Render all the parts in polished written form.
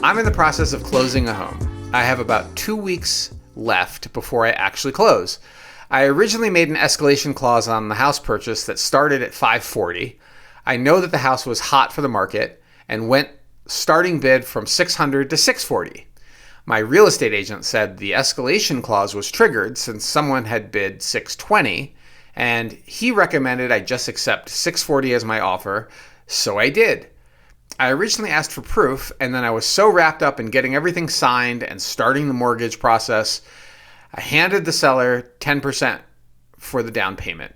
I'm in the process of closing a home. I have about 2 weeks left before I actually close. I originally made an escalation clause on the house purchase that started at $540. I know that the house was hot for the market and went starting bid from $600 to $640. My real estate agent said the escalation clause was triggered since someone had bid $620, and he recommended I just accept $640 as my offer, so I did. I originally asked for proof, and then I was so wrapped up in getting everything signed and starting the mortgage process, I handed the seller 10% for the down payment.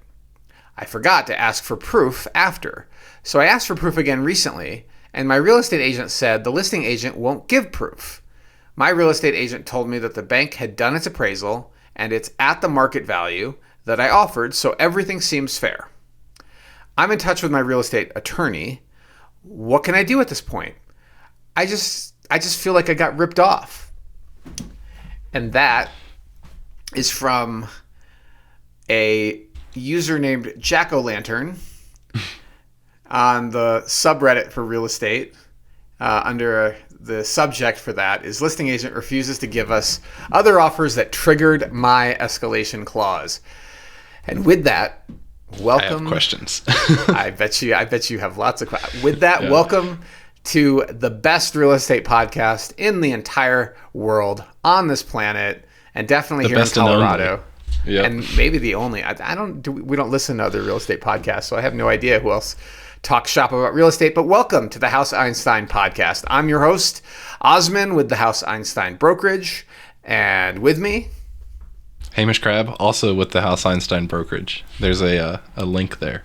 I forgot to ask for proof after, so I asked for proof again recently, and my real estate agent said the listing agent won't give proof. My real estate agent told me that the bank had done its appraisal and it's at the market value that I offered, so everything seems fair. I'm in touch with my real estate attorney. What can I do at this point? I just feel like I got ripped off. And that is from a user named Jack-O-Lantern on the subreddit for real estate. Under the subject for that is listing agent refuses to give us other offers that triggered my escalation clause. And with that, welcome. I have questions. I bet you have lots of questions. With that, Welcome to the best real estate podcast in the entire world on this planet, and definitely the here in Colorado. Yep. And maybe the only. We don't listen to other real estate podcasts, so I have no idea who else talks shop about real estate. But welcome to the House Einstein podcast. I'm your host, Osman, with the House Einstein brokerage, and with me, Hamish Crabb, also with the House Einstein brokerage. There's a link there.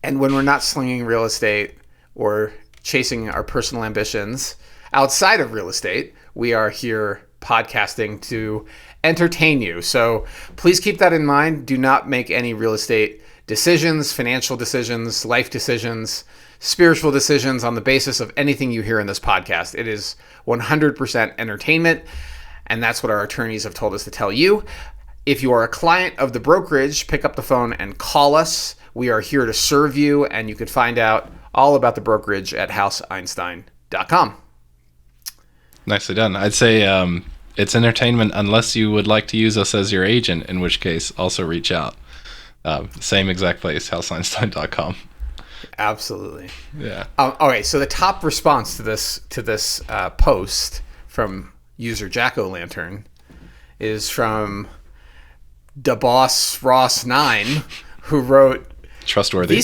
And when we're not slinging real estate or chasing our personal ambitions outside of real estate, we are here podcasting to entertain you. So please keep that in mind. Do not make any real estate decisions, financial decisions, life decisions, spiritual decisions on the basis of anything you hear in this podcast. It is 100% entertainment, and that's what our attorneys have told us to tell you. If you are a client of the brokerage, pick up the phone and call us. We are here to serve you, and you can find out all about the brokerage at houseeinstein.com. Nicely done. I'd say it's entertainment unless you would like to use us as your agent, in which case also reach out. Same exact place, houseeinstein.com. Absolutely. Yeah. All right. So the top response to this post from user Jack-O-Lantern is from DeBossRoss9, who wrote, trustworthy.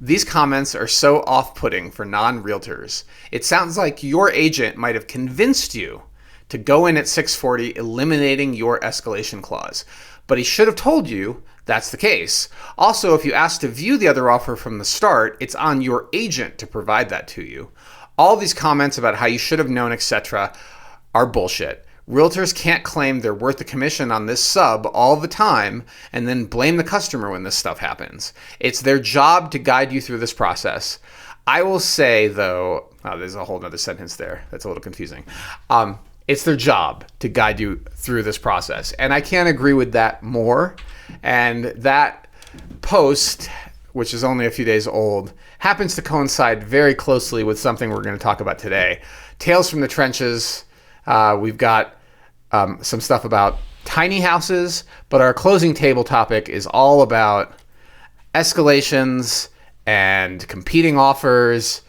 These comments are so off-putting for non-realtors. It sounds like your agent might have convinced you to go in at $640, eliminating your escalation clause. But he should have told you that's the case. Also, if you ask to view the other offer from the start, it's on your agent to provide that to you. All these comments about how you should have known, etc., are bullshit. Realtors can't claim they're worth the commission on this sub all the time and then blame the customer when this stuff happens. It's their job to guide you through this process. I will say, though, there's a whole other sentence there that's a little confusing. It's their job to guide you through this process. And I can't agree with that more. And that post, which is only a few days old, happens to coincide very closely with something we're going to talk about today. Tales from the Trenches. We've got some stuff about tiny houses, but our closing table topic is all about escalations and competing offers,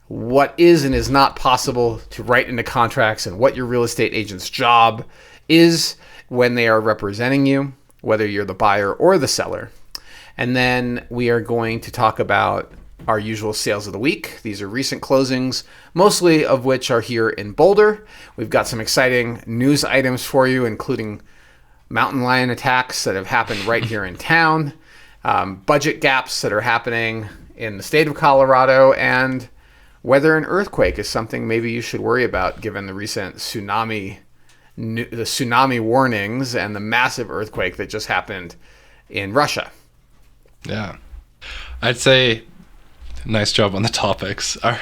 what is and is not possible to write into contracts, and what your real estate agent's job is when they are representing you, whether you're the buyer or the seller. And then we are going to talk about our usual sales of the week. These are recent closings, mostly of which are here in Boulder. We've got some exciting news items for you, including mountain lion attacks that have happened right here in town, budget gaps that are happening in the state of Colorado, and whether an earthquake is something maybe you should worry about given the recent tsunami warnings and the massive earthquake that just happened in Russia. Yeah. I'd say Nice job on the topics. Are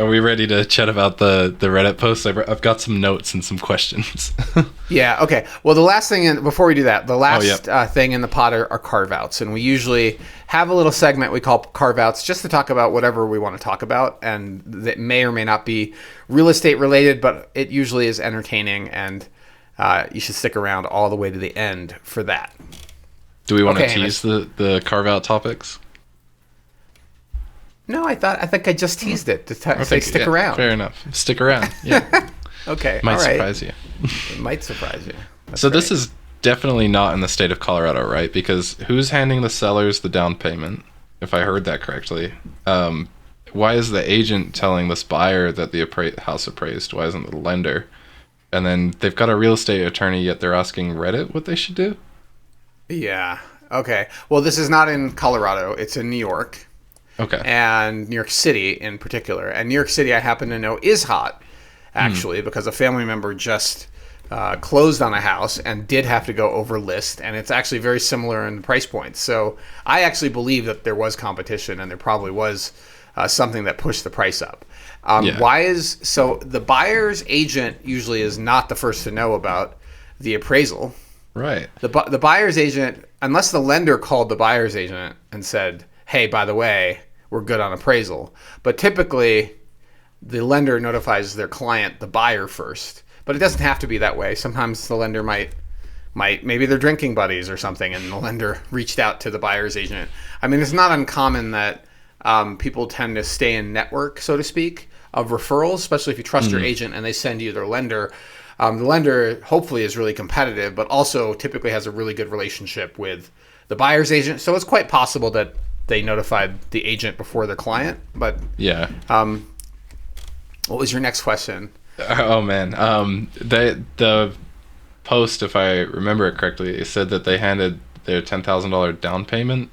we ready to chat about the Reddit post? I've got some notes and some questions. Yeah, okay. Well, the last thing, before we do that, the last thing in the pot are carve-outs. And we usually have a little segment we call carve-outs just to talk about whatever we want to talk about. And that may or may not be real estate related, but it usually is entertaining. And you should stick around all the way to the end for that. Do we want to tease the carve-out topics? No, I think I just teased it to say stick around. Fair enough. Stick around. Yeah. Okay. Might surprise you. It might surprise you. That's so great. This is definitely not in the state of Colorado, right? Because who's handing the sellers the down payment, if I heard that correctly? Why is the agent telling this buyer that the house appraised? Why isn't the lender? And then they've got a real estate attorney, yet they're asking Reddit what they should do? Yeah. Okay. Well, this is not in Colorado. It's in New York. Okay. And New York City in particular. And New York City, I happen to know, is hot, actually, because a family member just closed on a house and did have to go over list. And it's actually very similar in the price points. So I actually believe that there was competition and there probably was something that pushed the price up. So the buyer's agent usually is not the first to know about the appraisal. Right. The buyer's agent, unless the lender called the buyer's agent and said, hey, by the way, we're good on appraisal. But typically, the lender notifies their client, the buyer, first. But it doesn't have to be that way. Sometimes the lender might maybe they're drinking buddies or something, and the lender reached out to the buyer's agent. I mean, it's not uncommon that people tend to stay in network, so to speak, of referrals, especially if you trust your agent and they send you their lender. The lender hopefully is really competitive, but also typically has a really good relationship with the buyer's agent. So it's quite possible that they notified the agent before their client. But yeah. What was your next question? Oh man, the post, if I remember it correctly, it said that they handed their $10,000 down payment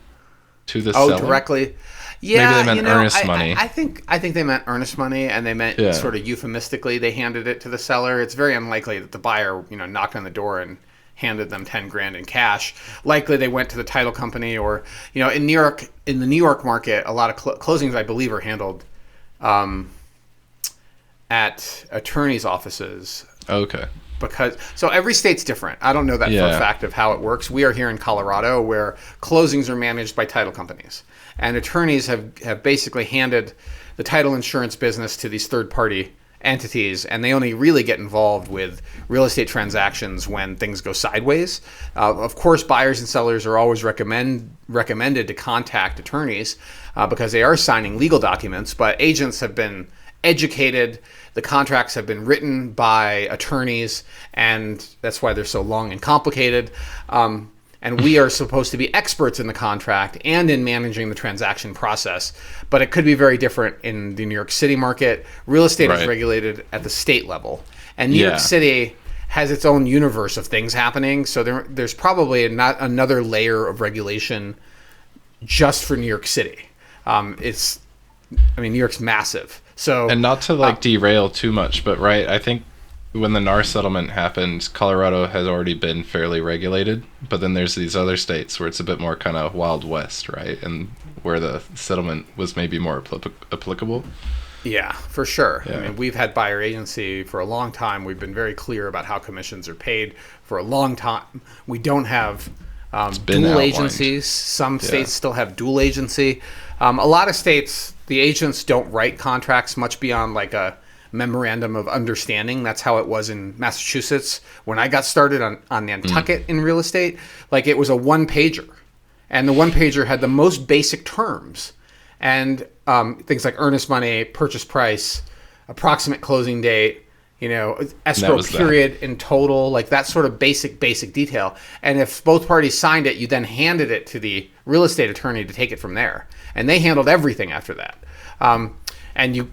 to the seller. Oh, directly. Yeah, maybe they meant earnest money. I think they meant earnest money, and they meant sort of euphemistically they handed it to the seller. It's very unlikely that the buyer, knocked on the door and handed them $10,000 in cash. Likely they went to the title company, or in New York, in the New York market, a lot of closings I believe are handled at attorneys' offices. Okay. So every state's different. I don't know that for a fact of how it works. We are here in Colorado where closings are managed by title companies, and attorneys have basically handed the title insurance business to these third-party entities, and they only really get involved with real estate transactions when things go sideways. Of course, buyers and sellers are always recommended to contact attorneys because they are signing legal documents, but agents have been educated. The contracts have been written by attorneys, and that's why they're so long and complicated. And we are supposed to be experts in the contract and in managing the transaction process. But it could be very different in the New York City market. Real estate is regulated at the state level. And New York City has its own universe of things happening. So there's probably not another layer of regulation just for New York City. New York's massive. So, and not to derail too much, but I think when the NAR settlement happened, Colorado has already been fairly regulated, but then there's these other states where it's a bit more kind of Wild West, right? And where the settlement was maybe more applicable. Yeah, for sure. Yeah. I mean, we've had buyer agency for a long time. We've been very clear about how commissions are paid for a long time. We don't have dual agencies. Some states still have dual agency. A lot of states, the agents don't write contracts much beyond a memorandum of understanding. That's how it was in Massachusetts when I got started on Nantucket in real estate. It was a one-pager, and the one-pager had the most basic terms, and things like earnest money, purchase price, approximate closing date, escrow period in total, that sort of basic detail. And if both parties signed it, you then handed it to the real estate attorney to take it from there, and they handled everything after that. And you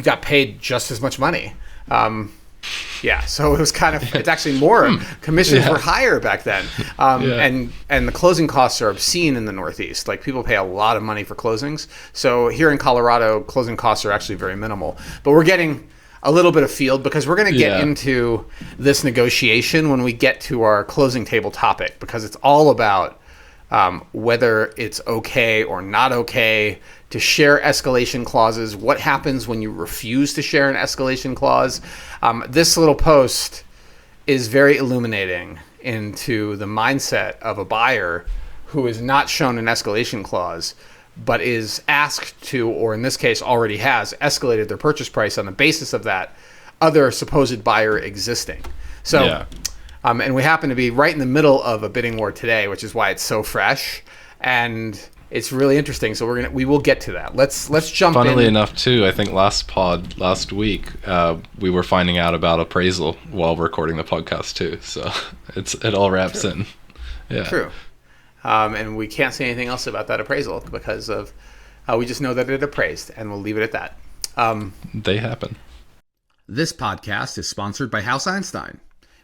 got paid just as much money. So it was it's actually more. Commissions were higher back then. And the closing costs are obscene in the Northeast. People pay a lot of money for closings. So here in Colorado, closing costs are actually very minimal. But we're getting a little bit afield because we're going to get into this negotiation when we get to our closing table topic, because it's all about whether it's okay or not okay to share escalation clauses, what happens when you refuse to share an escalation clause. This little post is very illuminating into the mindset of a buyer who is not shown an escalation clause, but is asked to, or in this case already has, escalated their purchase price on the basis of that other supposed buyer existing. So, Yeah. And we happen to be right in the middle of a bidding war today, which is why it's so fresh, and it's really interesting. So we will get to that. Let's jump in. Funnily enough, too, I think last week, we were finding out about appraisal while recording the podcast too. So it all wraps in. Yeah. True. And we can't say anything else about that appraisal because of we just know that it appraised, and we'll leave it at that. They happen. This podcast is sponsored by House Einstein.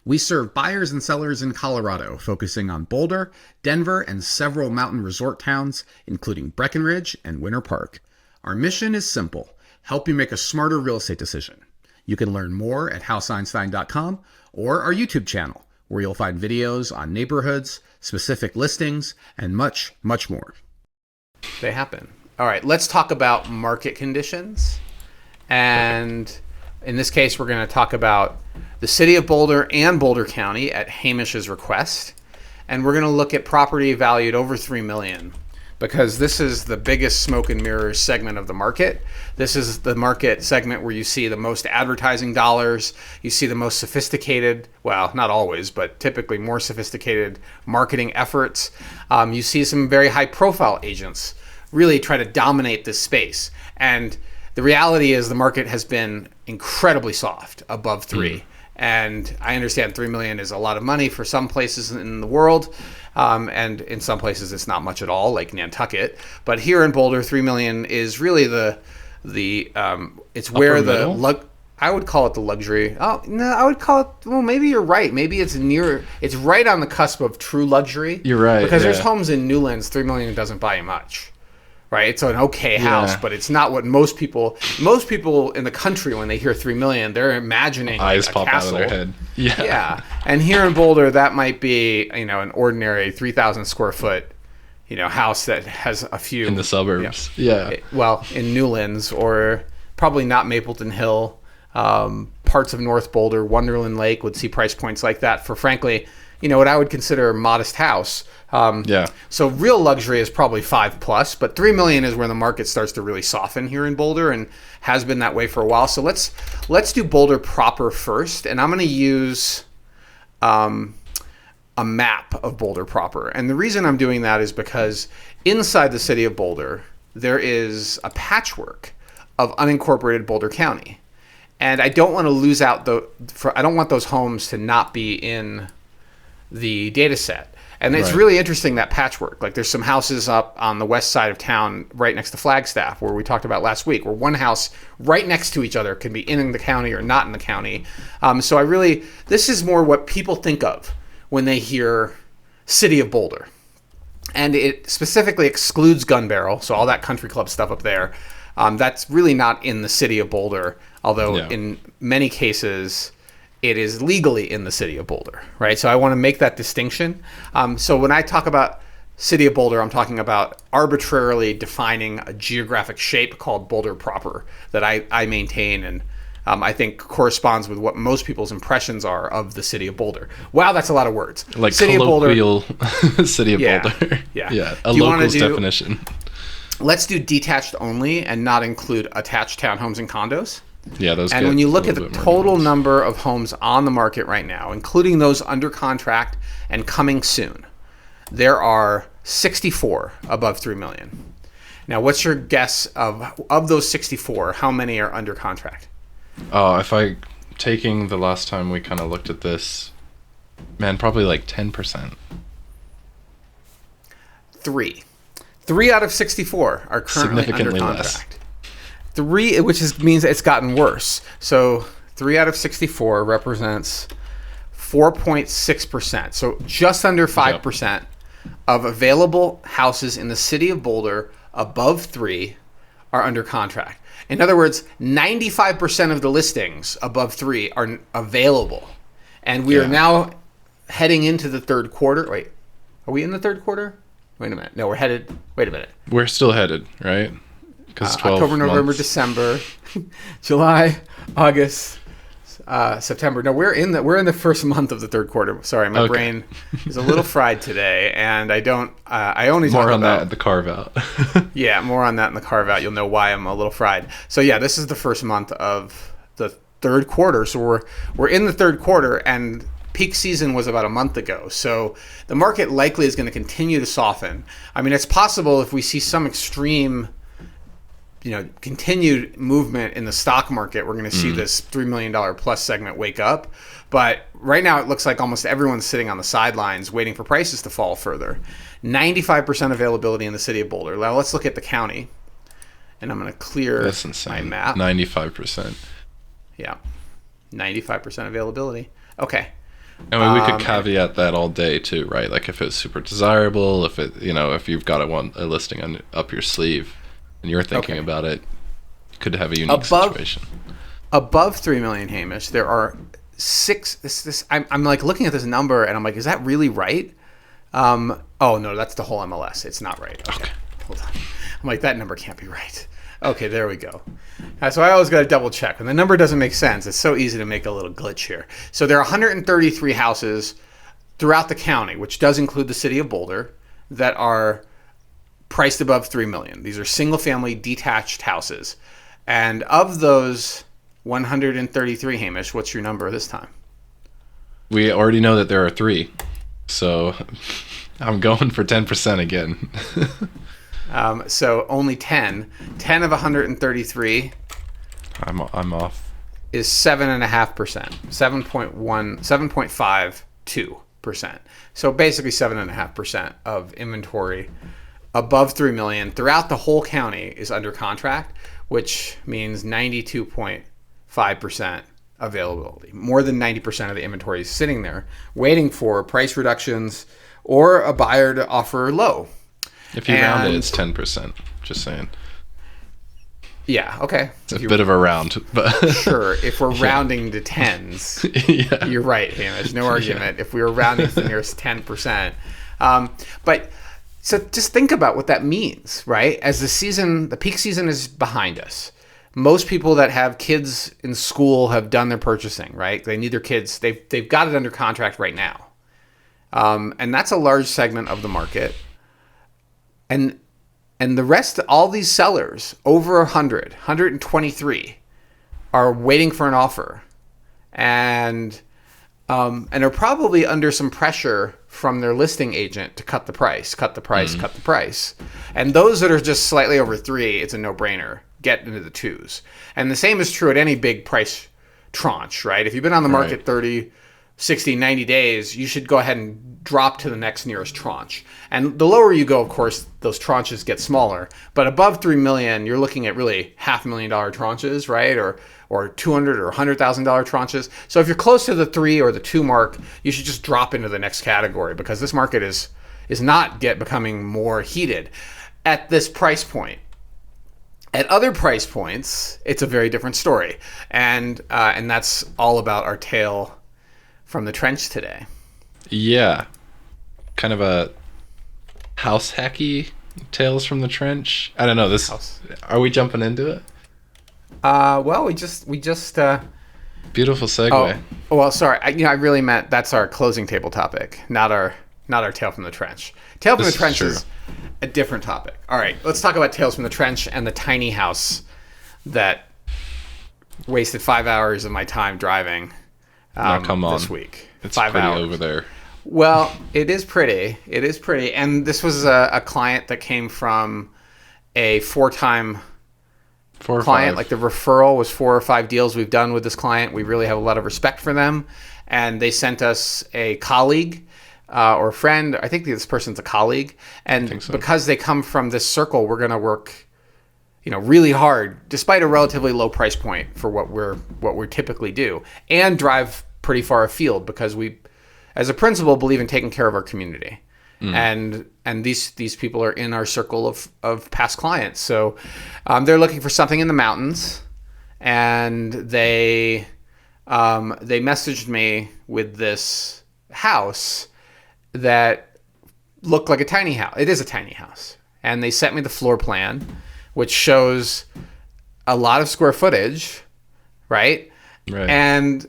We serve buyers and sellers in Colorado, focusing on Boulder, Denver, and several mountain resort towns, including Breckenridge and Winter Park. Our mission is simple: help you make a smarter real estate decision. You can learn more at houseeinstein.com or our YouTube channel, where you'll find videos on neighborhoods, specific listings, and much, much more. They happen. All right, let's talk about market conditions. And in this case, we're going to talk about the city of Boulder and Boulder County at Hamish's request. And we're going to look at property valued over $3 million, because this is the biggest smoke and mirrors segment of the market. This is the market segment where you see the most advertising dollars. You see the most sophisticated, well, not always, but typically more sophisticated marketing efforts. You see some very high profile agents really try to dominate this space. And the reality is the market has been incredibly soft, above 3. And I understand $3 million is a lot of money for some places in the world. And in some places it's not much at all, like Nantucket. But here in Boulder, $3 million is really it's where I would call it the luxury. Oh, no, I would call it, well, maybe you're right. Maybe it's right on the cusp of true luxury. You're right. Because there's homes in Newlands, $3 million doesn't buy you much. Right, it's an okay house, but it's not what most people in the country, when they hear $3 million, they're imagining eyes like a pop castle. out of their head. Yeah. And here in Boulder, that might be an ordinary 3,000 square foot house that has a few in the suburbs. Well, in Newlands, or probably not Mapleton Hill, parts of North Boulder, Wonderland Lake would see price points like that for, frankly, what I would consider a modest house. So real luxury is probably 5+, but $3 million is where the market starts to really soften here in Boulder, and has been that way for a while. So let's do Boulder proper first, and I'm going to use a map of Boulder proper. And the reason I'm doing that is because inside the city of Boulder, there is a patchwork of unincorporated Boulder County, and I don't want to lose out I don't want those homes to not be in the data set. And it's really interesting, that patchwork. Like, there's some houses up on the west side of town right next to Flagstaff, where we talked about last week, where one house right next to each other can be in the county or not in the county. So this is more what people think of when they hear City of Boulder. And it specifically excludes Gun Barrel, so all that country club stuff up there. That's really not in the City of Boulder, although in many cases it is legally in the city of Boulder, right? So I want to make that distinction. So when I talk about city of Boulder, I'm talking about arbitrarily defining a geographic shape called Boulder proper that I maintain, and I think corresponds with what most people's impressions are of the city of Boulder. Wow, that's a lot of words. Like city colloquial of Boulder. City of Boulder. Yeah. A local's definition. Let's do detached only and not include attached townhomes and condos. Yeah, those. And when you look at the total number of homes on the market right now, including those under contract and coming soon, there are 64 above 3 million. Now, what's your guess of those 64, how many are under contract? Taking the last time we kind of looked at this, man, probably like 10%. 3 out of 64 are currently under contract. Less. 3, which means it's gotten worse. So 3 out of 64 represents 4.6%. So just under 5% of available houses in the city of Boulder above 3 are under contract. In other words, 95% of the listings above 3 are available. And we are now heading into the third quarter. Wait, are we in the third quarter? Wait a minute. No, we're headed. Wait a minute. We're still headed, right? Because October, November, December, July, August, September. No, we're in the first month of the third quarter. Sorry, my brain is a little fried today, and I don't. I only talk more on about that at the Carveout. Yeah, more on that in the Carveout. You'll know why I'm a little fried. So yeah, this is the first month of the third quarter. So we're in the third quarter, and peak season was about a month ago. So the market likely is going to continue to soften. I mean, it's possible if we see some extreme, continued movement in the stock market, we're going to see this $3 million plus segment wake up. But right now it looks like almost everyone's sitting on the sidelines waiting for prices to fall further. 95% availability in the city of Boulder. Now let's look at the county. And I'm going to clear my map. 95%. Yeah. 95% availability. Okay. I mean, we could caveat that all day too, right? Like if it's super desirable, if if you've got a listing up your sleeve and you're thinking about it, you could have a unique situation. Above 3 million, Hamish, there are 6. I'm like looking at this number and I'm like, is that really right? Oh no, that's the whole MLS. It's not right. Okay. Hold on. I'm like, that number can't be right. Okay, there we go. So I always got to double check. When the number doesn't make sense, it's so easy to make a little glitch here. So there are 133 houses throughout the county, which does include the city of Boulder, that are priced above 3 million. These are single-family detached houses. And of those 133, Hamish, what's your number this time? We already know that there are 3. So I'm going for 10% again. So only 10 of 133. I'm off. Is 7.5%, 7.52%. So basically 7.5% of inventory above 3 million throughout the whole county is under contract, which means 92.5% availability. More than 90% of the inventory is sitting there waiting for price reductions or a buyer to offer low. If you round it, it's 10%. Just saying. Yeah, okay. It's a bit of a round, but sure. If we're rounding to tens, you're right, Hamish. No argument. If we were rounding to the nearest 10%, but so just think about what that means, right? As the peak season is behind us. Most people that have kids in school have done their purchasing, right? They need their kids. They've got it under contract right now, and that's a large segment of the market. And the rest, all these sellers, over 123, are waiting for an offer, and are probably under some pressure from their listing agent to cut the price. And those that are just slightly over 3, it's a no-brainer. Get into the 2s. And the same is true at any big price tranche, right? If you've been on the market 30, 60, 90 days, you should go ahead and drop to the next nearest tranche. And the lower you go, of course, those tranches get smaller. But above 3 million, you're looking at really $500,000 tranches, right? Or $200,000 or $100,000 tranches. So if you're close to the 3 or the 2 mark, you should just drop into the next category, because this market is not becoming more heated at this price point. At other price points, it's a very different story. And that's all about our tale from the trench today. Yeah. Kind of a house hacky tales from the trench. I don't know. Are we jumping into it? Well, we just beautiful segue. Oh, well, sorry. I really meant that's our closing table topic, not our tale from the trench. Tale from the trench is a different topic. All right, let's talk about tales from the trench and the tiny house that wasted 5 hours of my time driving. Come on. This week. It's 5 pretty hours. over there. Well, it is pretty. And this was a client that came from a 4-time client. Like the referral was 4 or 5 deals we've done with this client. We really have a lot of respect for them. And they sent us a colleague or a friend. I think this person's a colleague. And because they come from this circle, we're going to work really hard, despite a relatively low price point for what we typically do, and drive pretty far afield, because we, as a principal, believe in taking care of our community. And these people are in our circle of past clients. So they're looking for something in the mountains, and they messaged me with this house that look like a tiny house. It is a tiny house. And they sent me the floor plan, which shows a lot of square footage, right? Right. And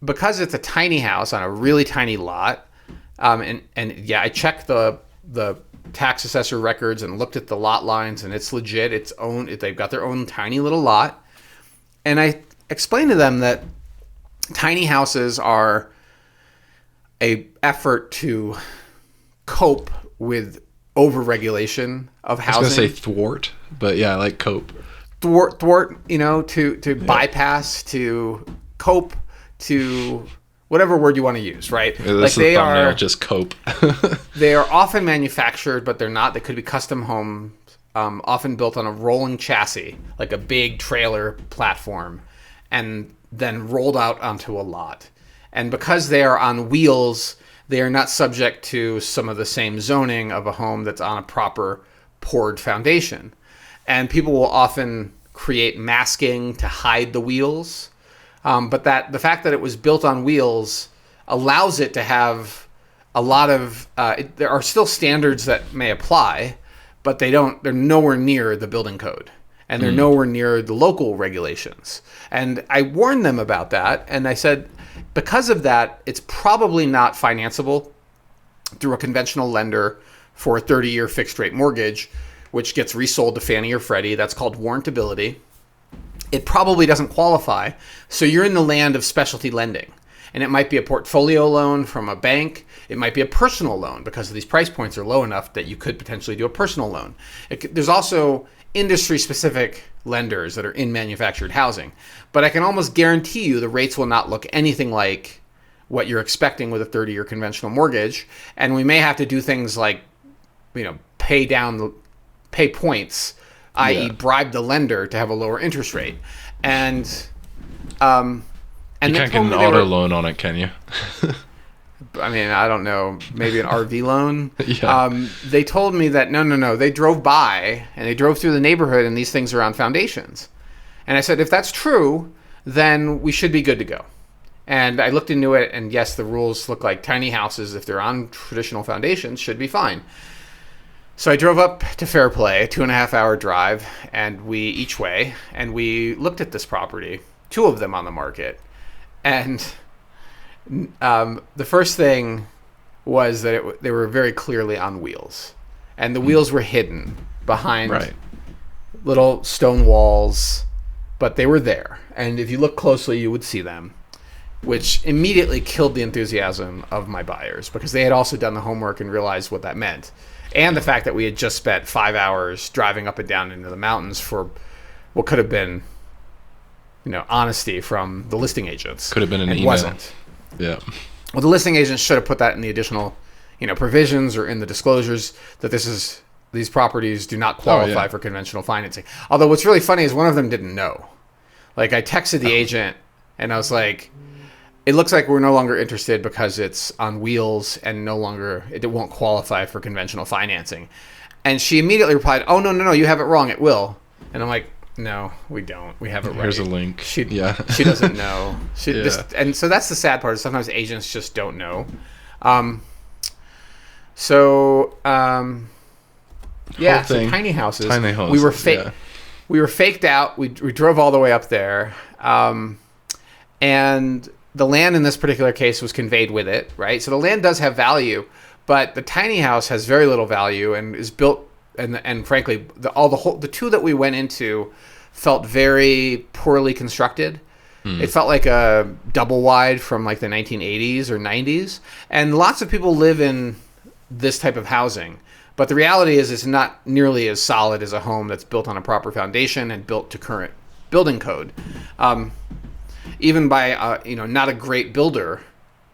because it's a tiny house on a really tiny lot, and yeah, I checked the tax assessor records and looked at the lot lines, and it's legit. They've got their own tiny little lot. And I explained to them that tiny houses are a effort to cope with overregulation of housing. I was going to say thwart, but yeah, I like cope. Thwart, to bypass, to cope, to whatever word you want to use, right? Yeah, like they are just cope. They are often manufactured, but they're not. They could be custom homes, often built on a rolling chassis, like a big trailer platform, and then rolled out onto a lot. And because they are on wheels, they are not subject to some of the same zoning of a home that's on a proper poured foundation. And people will often create masking to hide the wheels. But the fact that it was built on wheels allows it to have a lot of, there are still standards that may apply, but they're nowhere near the building code. And they're nowhere near the local regulations. And I warned them about that. And I said, because of that, it's probably not financeable through a conventional lender for a 30-year fixed rate mortgage, which gets resold to Fannie or Freddie. That's called warrantability. It probably doesn't qualify. So you're in the land of specialty lending. And it might be a portfolio loan from a bank. It might be a personal loan because these price points are low enough that you could potentially do a personal loan. There's also industry-specific lenders that are in manufactured housing. But I can almost guarantee you the rates will not look anything like what you're expecting with a 30-year conventional mortgage. And we may have to do things like, pay points, i.e. bribe the lender to have a lower interest rate. And you can't get an auto loan on it, can you? I mean, I don't know, maybe an RV loan. Yeah. They told me that no. They drove by and they drove through the neighborhood and these things are on foundations. And I said, if that's true, then we should be good to go. And I looked into it, and yes, the rules look like tiny houses, if they're on traditional foundations, should be fine. So I drove up to Fairplay, a 2.5-hour drive, and each way, and we looked at this property, 2 of them on the market. And the first thing was that they were very clearly on wheels. And the wheels were hidden behind little stone walls, but they were there. And if you look closely, you would see them, which immediately killed the enthusiasm of my buyers because they had also done the homework and realized what that meant. And the fact that we had just spent 5 hours driving up and down into the mountains for what could have been, honesty from the listing agents. Could have been an email. Wasn't. Yeah. Well, the listing agents should have put that in the additional, provisions or in the disclosures that these properties do not qualify for conventional financing. Although what's really funny is one of them didn't know. Like I texted the agent and I was like, it looks like we're no longer interested because it's on wheels and it won't qualify for conventional financing. And she immediately replied, oh, no, you have it wrong. It will. And I'm like, no, we don't. We have it right. Here's a link. She doesn't know. And so that's the sad part. Is sometimes agents just don't know. So tiny houses. Tiny homes. We were fake. Yeah. We were faked out. We drove all the way up there, and the land in this particular case was conveyed with it, right? So the land does have value, but the tiny house has very little value and is built. And frankly, the 2 that we went into felt very poorly constructed. It felt like a double wide from like the 1980s or 90s, and lots of people live in this type of housing. But the reality is it's not nearly as solid as a home that's built on a proper foundation and built to current building code. Even by not a great builder,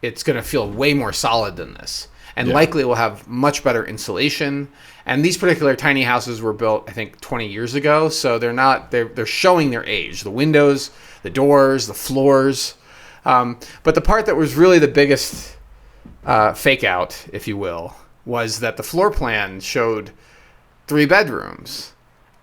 it's going to feel way more solid than this. And likely will have much better insulation. And these particular tiny houses were built, I think, 20 years ago. So they're showing their age. The windows, the doors, the floors. But the part that was really the biggest fake out, if you will, was that the floor plan showed 3 bedrooms.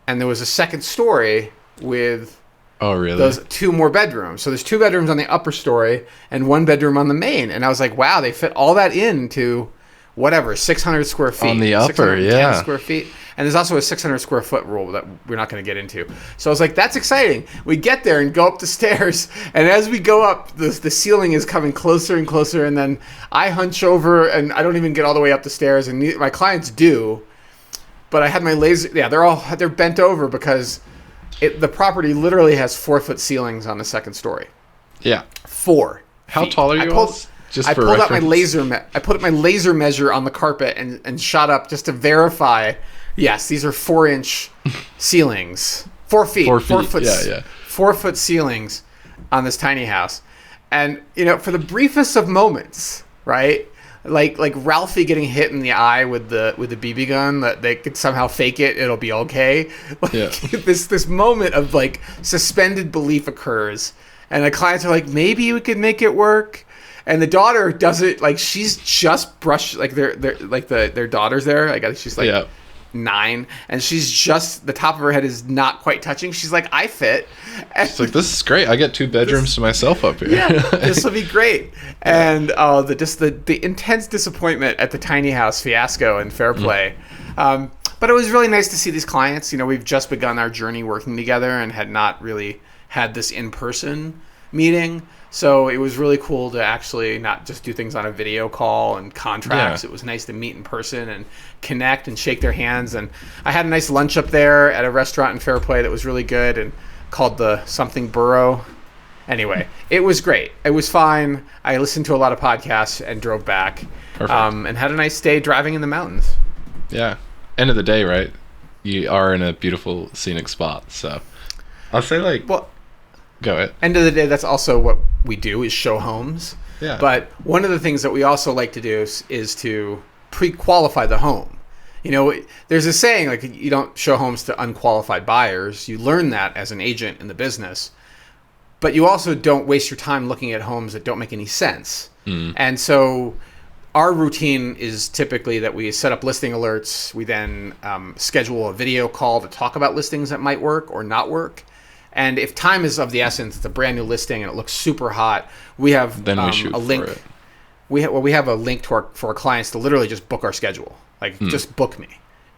And there was a second story with those 2 more bedrooms. So there's 2 bedrooms on the upper story and 1 bedroom on the main. And I was like, wow, they fit all that into whatever, 600 square feet. On the upper, 610 square feet. And there's also a 600 square foot rule that we're not going to get into. So I was like, that's exciting. We get there and go up the stairs. And as we go up, the ceiling is coming closer and closer. And then I hunch over and I don't even get all the way up the stairs. And my clients do. But I had my laser. Yeah, they're bent over because the property literally has 4-foot ceilings on the second story. Yeah. 4 How feet. tall are you all? I pulled out my laser. I put my laser measure on the carpet and shot up just to verify. Yes, these are 4-inch ceilings. 4 feet. 4 feet. 4 foot. Yeah. 4-foot ceilings on this tiny house, and for the briefest of moments, right? Like Ralphie getting hit in the eye with the BB gun, that they could somehow fake it, it'll be okay. This moment of like suspended belief occurs, and the clients are like, maybe we could make it work. And the daughter does it, like she's just brushed, like their daughter's there. I guess she's like 9, and she's just, the top of her head is not quite touching. She's like, I fit. And she's like, this is great. I get 2 bedrooms to myself up here. Yeah, this will be great. And the intense disappointment at the tiny house fiasco and Fair Play. But it was really nice to see these clients. We've just begun our journey working together and had not really had this in-person meeting. So it was really cool to actually not just do things on a video call and contracts. It was nice to meet in person and connect and shake their hands. And I had a nice lunch up there at a restaurant in Fair Play that was really good and called the something Borough. Anyway, it was great. It was fine. I listened to a lot of podcasts and drove back. Perfect. And had a nice day driving in the mountains. Yeah. End of the day, right? You are in a beautiful scenic spot. So I'll say go ahead. End of the day, that's also what we do, is show homes. Yeah. But one of the things that we also like to do is to pre-qualify the home. There's a saying, like, you don't show homes to unqualified buyers. You learn that as an agent in the business. But you also don't waste your time looking at homes that don't make any sense. And so our routine is typically that we set up listing alerts. We then schedule a video call to talk about listings that might work or not work. And if time is of the essence, it's a brand new listing and it looks super hot, we have a link. For it. We have a link for our clients to literally just book our schedule. Like, just book me.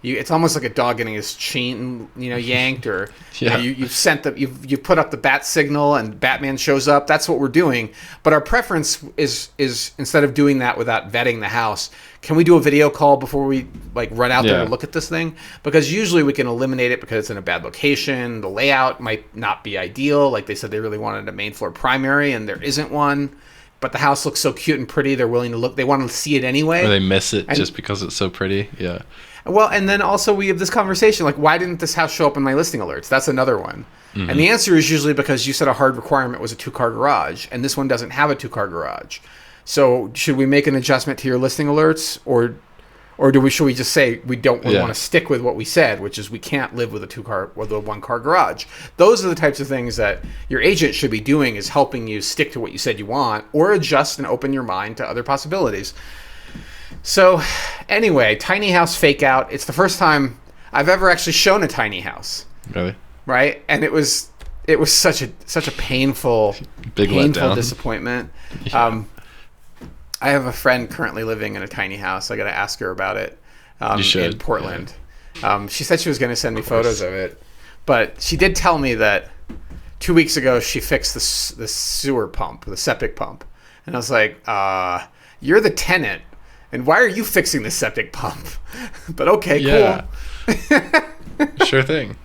It's almost like a dog getting his chain, yanked, or you've put up the bat signal and Batman shows up. That's what we're doing. But our preference is instead of doing that without vetting the house, can we do a video call before we run out there and look at this thing? Because usually we can eliminate it because it's in a bad location. The layout might not be ideal. Like they said, they really wanted a main floor primary and there isn't one. But the house looks so cute and pretty, they're willing to look. They want to see it anyway. Or they miss it just because it's so pretty. Yeah. Well, and then also we have this conversation, like, why didn't this house show up in my listing alerts? That's another one. And the answer is usually because you said a hard requirement was a 2-car garage, and this one doesn't have a 2-car garage. So should we make an adjustment to your listing alerts, or should we just say we want to stick with what we said, which is we can't live with a 1-car garage? Those are the types of things that your agent should be doing, is helping you stick to what you said you want, or adjust and open your mind to other possibilities. So anyway, tiny house fake out. It's the first time I've ever actually shown a tiny house. Really? Right? And it was such a painful disappointment. Yeah. I have a friend currently living in a tiny house. I got to ask her about it. In Portland. Yeah. She said she was going to send me photos of it, but she did tell me that 2 weeks ago she fixed the sewer pump, the septic pump, and I was like, "You're the tenant, and why are you fixing the septic pump?" But okay, cool. Sure thing.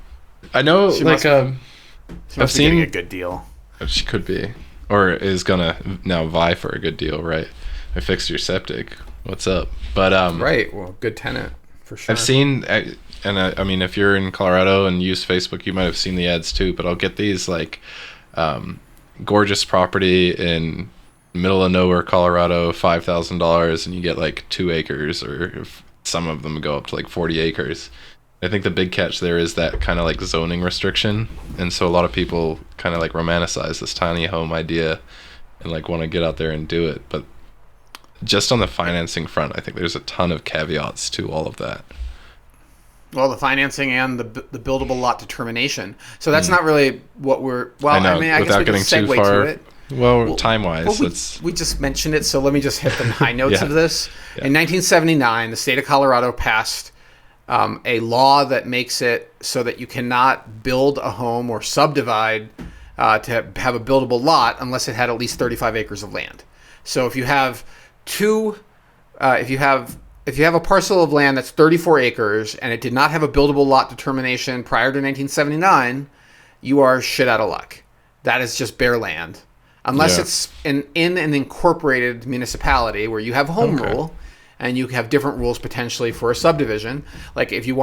I know, I've seen getting a good deal. She could be, or is gonna now vie for a good deal, right? I fixed your septic. What's up? But right. Well, good tenant for sure. I've seen, and I mean, if you're in Colorado and use Facebook, you might have seen the ads too. But I'll get these gorgeous property in middle of nowhere, Colorado, $5,000, and you get 2 acres, or some of them go up to 40 acres. I think the big catch there is that kind of zoning restriction, and so a lot of people kind of romanticize this tiny home idea and want to get out there and do it. But just on the financing front, I think there's a ton of caveats to all of that. Well, the financing and the buildable lot determination. So that's not really what we're. Well, I mean, I guess we can segue to it. Well, time-wise, well, we just mentioned it, so let me just hit the high notes of this. In 1979, the state of Colorado passed a law that makes it so that you cannot build a home or subdivide to have a buildable lot unless it had at least 35 acres of land. So if you have if you have a parcel of land that's 34 acres and it did not have a buildable lot determination prior to 1979, you are shit out of luck. That is just bare land. Unless it's in an incorporated municipality where you have home rule and you have different rules potentially for a subdivision. Like if you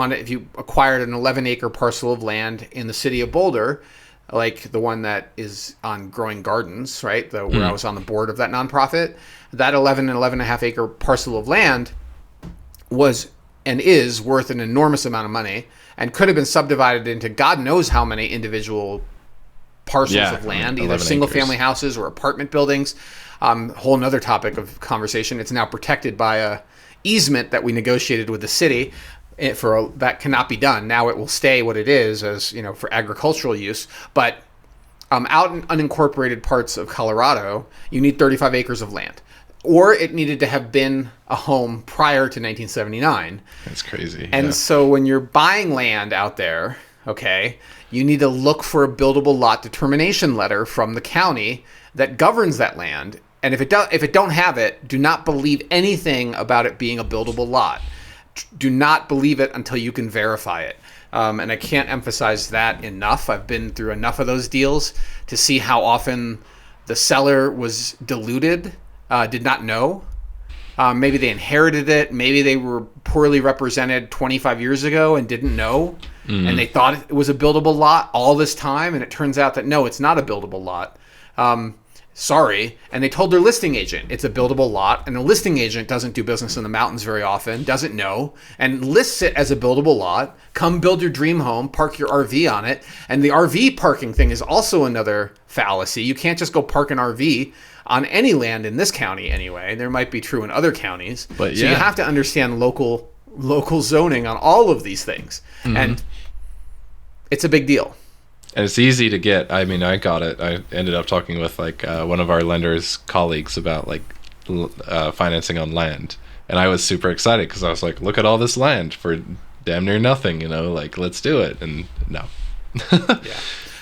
acquired an 11-acre parcel of land in the city of Boulder, like the one that is on Growing Gardens, right? Where I was on the board of that nonprofit, that 11.5 acre parcel of land was and is worth an enormous amount of money and could have been subdivided into God knows how many individual parcels of land, either single family houses or apartment buildings. Whole nother topic of conversation. It's now protected by a easement that we negotiated with the city that cannot be done. Now it will stay what it is as, for agricultural use. But out in unincorporated parts of Colorado, you need 35 acres of land. Or it needed to have been a home prior to 1979. That's crazy. And so when you're buying land out there, you need to look for a buildable lot determination letter from the county that governs that land. And if it don't have it, do not believe anything about it being a buildable lot. Do not believe it until you can verify it. And I can't emphasize that enough. I've been through enough of those deals to see how often the seller was deluded, did not know. Maybe they inherited it. Maybe they were poorly represented 25 years ago and didn't know. And they thought it was a buildable lot all this time. And it turns out that, no, it's not a buildable lot. Sorry. And they told their listing agent it's a buildable lot. And the listing agent doesn't do business in the mountains very often, doesn't know, and lists it as a buildable lot. Come build your dream home, park your RV on it. And the RV parking thing is also another fallacy. You can't just go park an RV on any land in this county anyway. There might be true in other counties. But so you have to understand local zoning on all of these things. And it's a big deal. And it's easy to get. I mean, I got it. I ended up talking with one of our lender's colleagues about financing on land. And I was super excited because I was like, look at all this land for damn near nothing, let's do it. And no.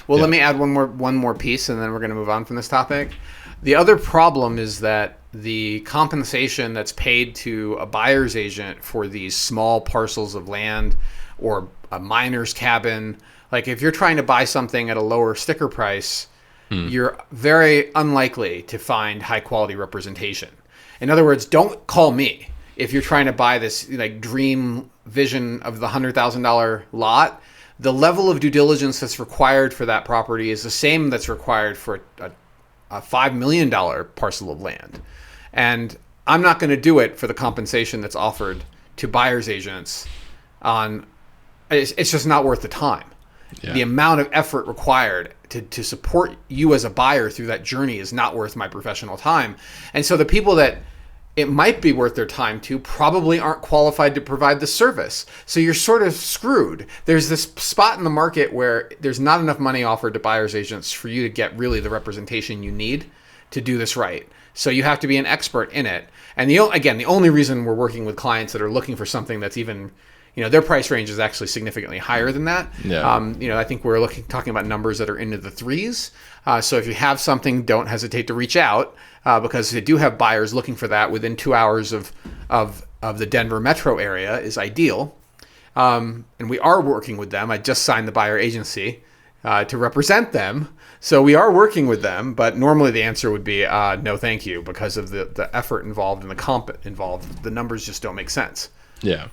Well, let me add one more piece and then we're going to move on from this topic. The other problem is that the compensation that's paid to a buyer's agent for these small parcels of land or a miner's cabin, like if you're trying to buy something at a lower sticker price, you're very unlikely to find high quality representation. In other words, don't call me if you're trying to buy this dream vision of the $100,000 lot. The level of due diligence that's required for that property is the same that's required for a $5 million parcel of land. And I'm not going to do it for the compensation that's offered to buyer's agents it's just not worth the time. Yeah. The amount of effort required to support you as a buyer through that journey is not worth my professional time. And so the people that it might be worth their time to probably aren't qualified to provide the service. So you're sort of screwed. There's this spot in the market where there's not enough money offered to buyer's agents for you to get really the representation you need to do this right. So you have to be an expert in it. And the only reason we're working with clients that are looking for something that's even, their price range is actually significantly higher than that. Yeah. I think we're talking about numbers that are into the threes. So if you have something, don't hesitate to reach out because they do have buyers looking for that within 2 hours of the Denver metro area is ideal. And we are working with them. I just signed the buyer agency to represent them. So we are working with them, but normally the answer would be no, thank you, because of the effort involved and the comp involved. The numbers just don't make sense. Yeah.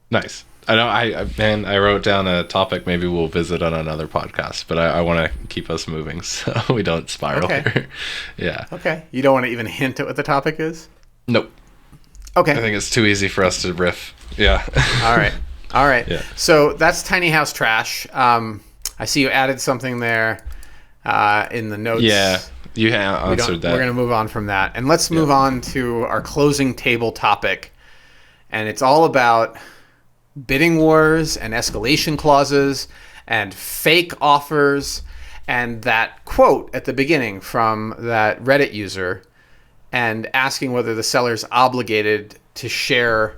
Nice. I know. I wrote down a topic. Maybe we'll visit on another podcast, but I want to keep us moving so we don't spiral here. Yeah. Okay. You don't want to even hint at what the topic is? Nope. Okay. I think it's too easy for us to riff. Yeah. All right. Yeah. So that's tiny house trash. I see you added something there in the notes. Yeah. You answered that. We're going to move on from that, and let's move on to our closing table topic, and it's all about bidding wars and escalation clauses and fake offers and that quote at the beginning from that Reddit user and asking whether the seller's obligated to share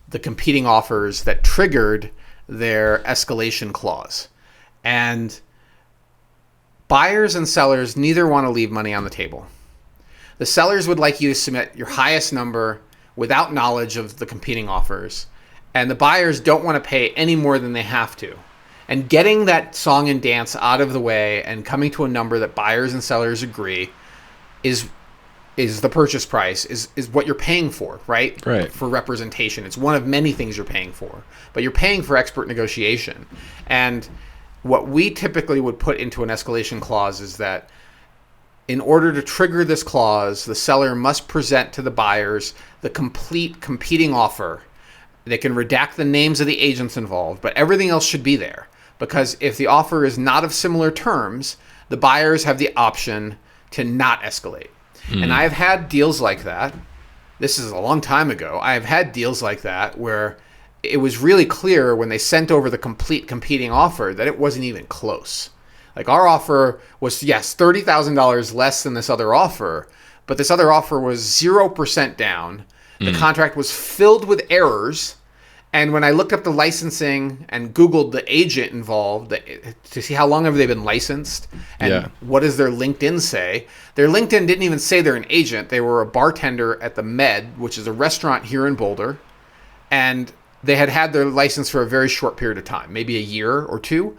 the competing offers that triggered their escalation clause. And buyers and sellers neither want to leave money on the table. The sellers would like you to submit your highest number without knowledge of the competing offers, and the buyers don't want to pay any more than they have to. And getting that song and dance out of the way and coming to a number that buyers and sellers agree is the purchase price, is what you're paying for, right? Right. For representation. It's one of many things you're paying for, but you're paying for expert negotiation. And what we typically would put into an escalation clause is that in order to trigger this clause, the seller must present to the buyers the complete competing offer. They can redact the names of the agents involved, but everything else should be there. Because if the offer is not of similar terms, the buyers have the option to not escalate. And I've had deals like that. This is a long time ago. I've had deals like that where it was really clear when they sent over the complete competing offer that it wasn't even close. Like our offer was, yes, $30,000 less than this other offer, but this other offer was 0% down. The contract was filled with errors. And when I looked up the licensing and Googled the agent involved to see how long have they been licensed and what does their LinkedIn say, their LinkedIn didn't even say they're an agent. They were a bartender at the Med, which is a restaurant here in Boulder. And they had their license for a very short period of time, maybe a year or two.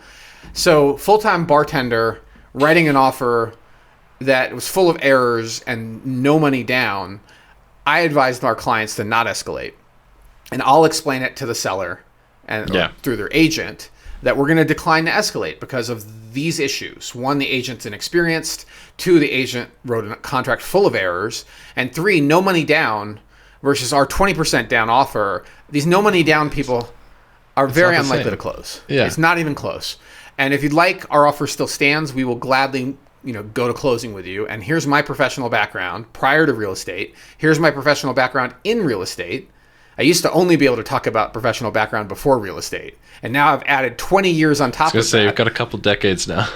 So full-time bartender writing an offer that was full of errors and no money down, I advised our clients to not escalate. And I'll explain it to the seller and through their agent that we're going to decline to escalate because of these issues. One, the agent's inexperienced. Two, the agent wrote a contract full of errors. And three, no money down versus our 20% down offer. These no money down people are very unlikely to close. Yeah. It's not even close. And if you'd like, our offer still stands. We will gladly go to closing with you. And here's my professional background prior to real estate. Here's my professional background in real estate. I used to only be able to talk about professional background before real estate. And now I've added 20 years on top of that. I was going to say, you've got a couple decades now.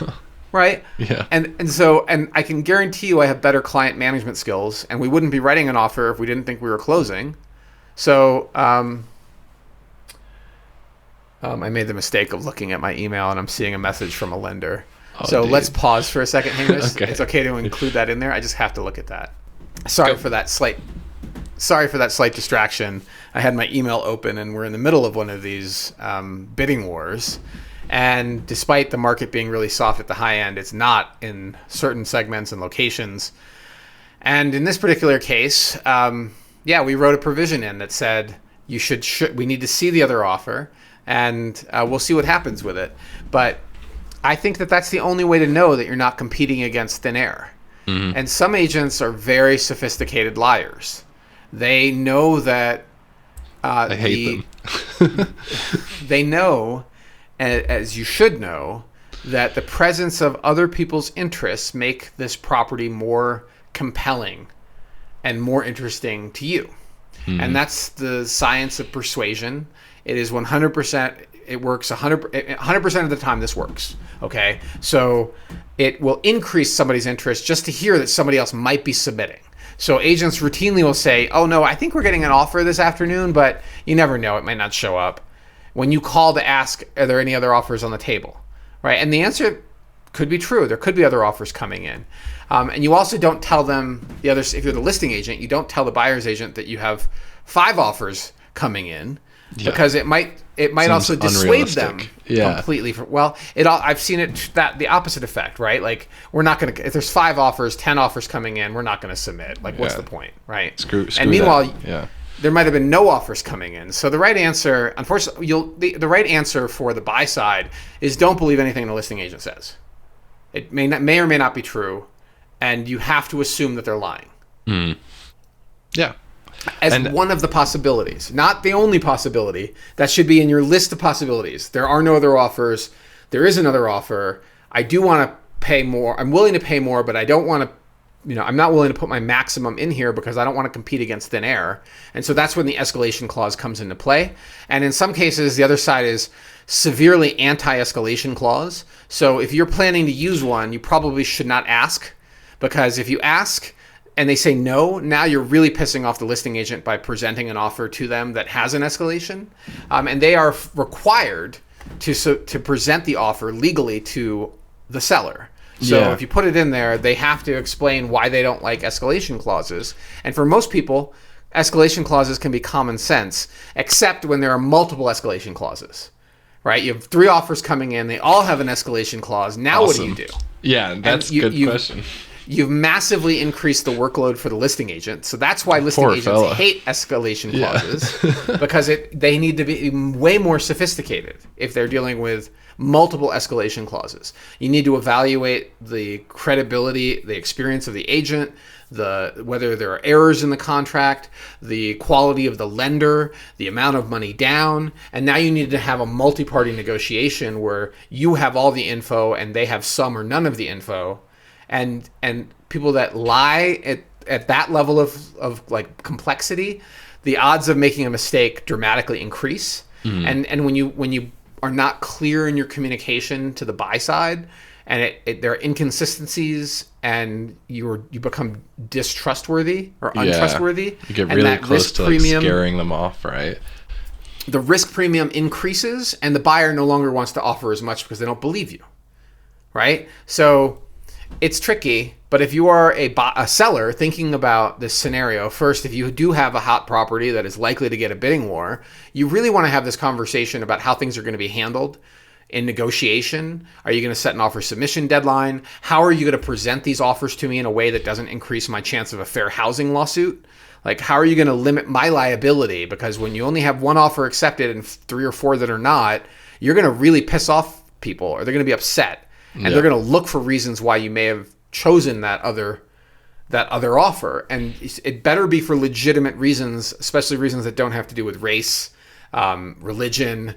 Right? Yeah. And so I can guarantee you I have better client management skills, and we wouldn't be writing an offer if we didn't think we were closing. So I made the mistake of looking at my email, and I'm seeing a message from a lender. So let's pause for a second, Hamish. Okay. It's okay to include that in there. I just have to look at that. Sorry for that slight distraction. I had my email open and we're in the middle of one of these bidding wars. And despite the market being really soft at the high end, it's not in certain segments and locations. And in this particular case, we wrote a provision in that said we need to see the other offer and we'll see what happens with it. But I think that that's the only way to know that you're not competing against thin air. Mm-hmm. And some agents are very sophisticated liars. They know that I hate them. They know, as you should know, that the presence of other people's interests make this property more compelling and more interesting to you. Mm-hmm. And that's the science of persuasion. It is 100%. It works 100% of the time. This works. Okay, so it will increase somebody's interest just to hear that somebody else might be submitting. So agents routinely will say, oh no, I think we're getting an offer this afternoon, but you never know, it might not show up. When you call to ask, are there any other offers on the table? Right? And the answer could be true. There could be other offers coming in. And you also don't tell them, if you're the listing agent, you don't tell the buyer's agent that you have 5 offers coming in because it might also dissuade them completely. I've seen it the opposite effect, right? Like we're not going to, if there's 5 offers, 10 offers coming in, we're not going to submit. Like what's the point, right? Screw and meanwhile, there might have been no offers coming in. So the right answer, unfortunately, the right answer for the buy side is don't believe anything the listing agent says. It may or may not be true, and you have to assume that they're lying. Mm. Yeah. As one of the possibilities, not the only possibility. That should be in your list of possibilities. There are no other offers. There is another offer. I do want to pay more. I'm willing to pay more, but I don't want to I'm not willing to put my maximum in here because I don't want to compete against thin air. And so that's when the escalation clause comes into play. And in some cases, the other side is severely anti-escalation clause. So if you're planning to use one, you probably should not ask, because if you ask and they say no, now you're really pissing off the listing agent by presenting an offer to them that has an escalation. And they are required to present the offer legally to the seller. So if you put it in there, they have to explain why they don't like escalation clauses. And for most people, escalation clauses can be common sense, except when there are multiple escalation clauses, right? You have 3 offers coming in. They all have an escalation clause. Now Awesome. what do you do? Yeah, that's a good question. You've massively increased the workload for the listing agent. So that's why listing agents hate escalation clauses, because they need to be way more sophisticated if they're dealing with multiple escalation clauses. You need to evaluate the credibility, the experience of the agent, whether there are errors in the contract, the quality of the lender, the amount of money down, and now you need to have a multi-party negotiation where you have all the info and they have some or none of the info. And people that lie at that level of like complexity, the odds of making a mistake dramatically increase. Mm-hmm. And when you are not clear in your communication to the buy side, and there are inconsistencies, and you become distrustworthy or untrustworthy, you get really close to scaring them off, right? The risk premium increases, and the buyer no longer wants to offer as much because they don't believe you, right? So it's tricky. But if you are a seller thinking about this scenario, first, if you do have a hot property that is likely to get a bidding war, you really want to have this conversation about how things are going to be handled in negotiation. Are you going to set an offer submission deadline? How are you going to present these offers to me in a way that doesn't increase my chance of a fair housing lawsuit? Like, how are you going to limit my liability? Because when you only have one offer accepted and 3 or 4 that are not, you're going to really piss off people, or they're going to be upset. And they're going to look for reasons why you may have chosen that other offer. And it better be for legitimate reasons, especially reasons that don't have to do with race, religion,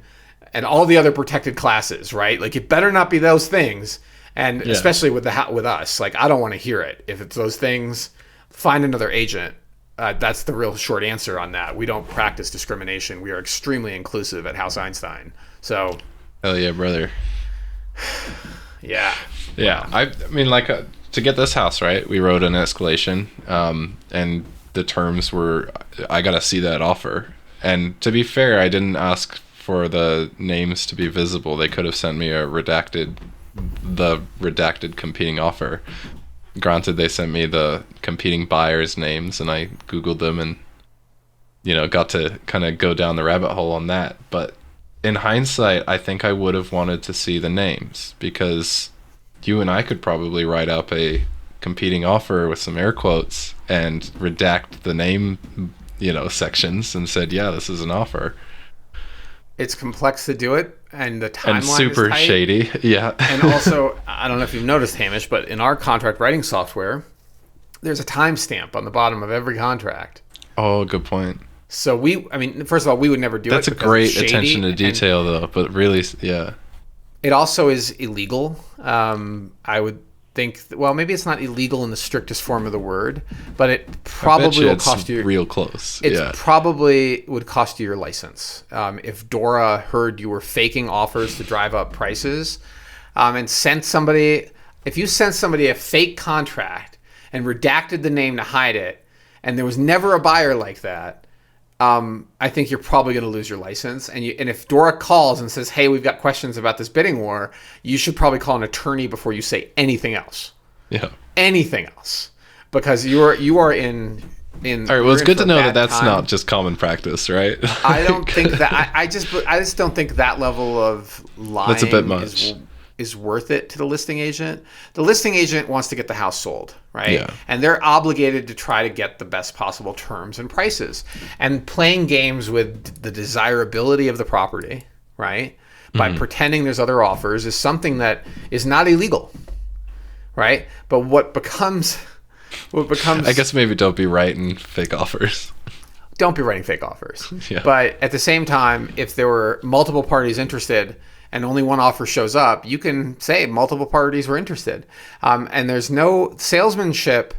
and all the other protected classes, right? Like, it better not be those things. And especially with us, like, I don't want to hear it. If it's those things, find another agent. That's the real short answer on that. We don't practice discrimination. We are extremely inclusive at House Einstein. So, hell yeah, brother. Yeah. I mean, like, to get this house, right, we wrote an escalation, and the terms were, I got to see that offer. And to be fair, I didn't ask for the names to be visible. They could have sent me the redacted competing offer. Granted, they sent me the competing buyers' names, and I Googled them and, got to kind of go down the rabbit hole on that. But in hindsight, I think I would have wanted to see the names, because you and I could probably write up a competing offer with some air quotes and redact the name, sections, and said, yeah, this is an offer. It's complex to do it, and the timeline and super is tight. Shady. Yeah. And also, I don't know if you've noticed, Hamish, but in our contract writing software, there's a timestamp on the bottom of every contract. Oh, good point. So first of all, we would never do That's it. That's a great attention to detail, though. But really, yeah. It also is illegal. I would think, maybe it's not illegal in the strictest form of the word, but it probably will cost you. Real close. It probably would cost you your license. If Dora heard you were faking offers to drive up prices, and if you sent somebody a fake contract and redacted the name to hide it, and there was never a buyer like that, I think you're probably going to lose your license. And if Dora calls and says, hey, we've got questions about this bidding war, you should probably call an attorney before you say anything else. Yeah. Anything else. Because you are in all right, well, it's good to know that that's not just common practice, right? I don't think that. I just don't think that level of lying that's a bit much. Is worth it to the listing agent. The listing agent wants to get the house sold, right? Yeah. And they're obligated to try to get the best possible terms and prices. And playing games with the desirability of the property, right? By pretending there's other offers is something that is not illegal, right? But what becomes I guess maybe don't be writing fake offers. Don't be writing fake offers. Yeah. But at the same time, if there were multiple parties interested and only one offer shows up, you can say multiple parties were interested. And there's no salesmanship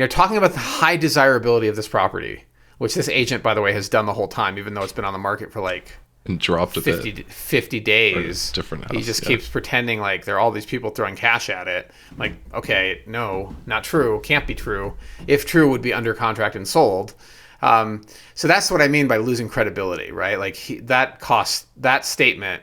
talking about the high desirability of this property, which this agent, by the way, has done the whole time, even though it's been on the market for like And dropped a 50 days. Different house, he just keeps pretending like there are all these people throwing cash at it. Like, okay, no, not true. Can't be true. If true, would be under contract and sold. So that's what I mean by losing credibility, right? Like that statement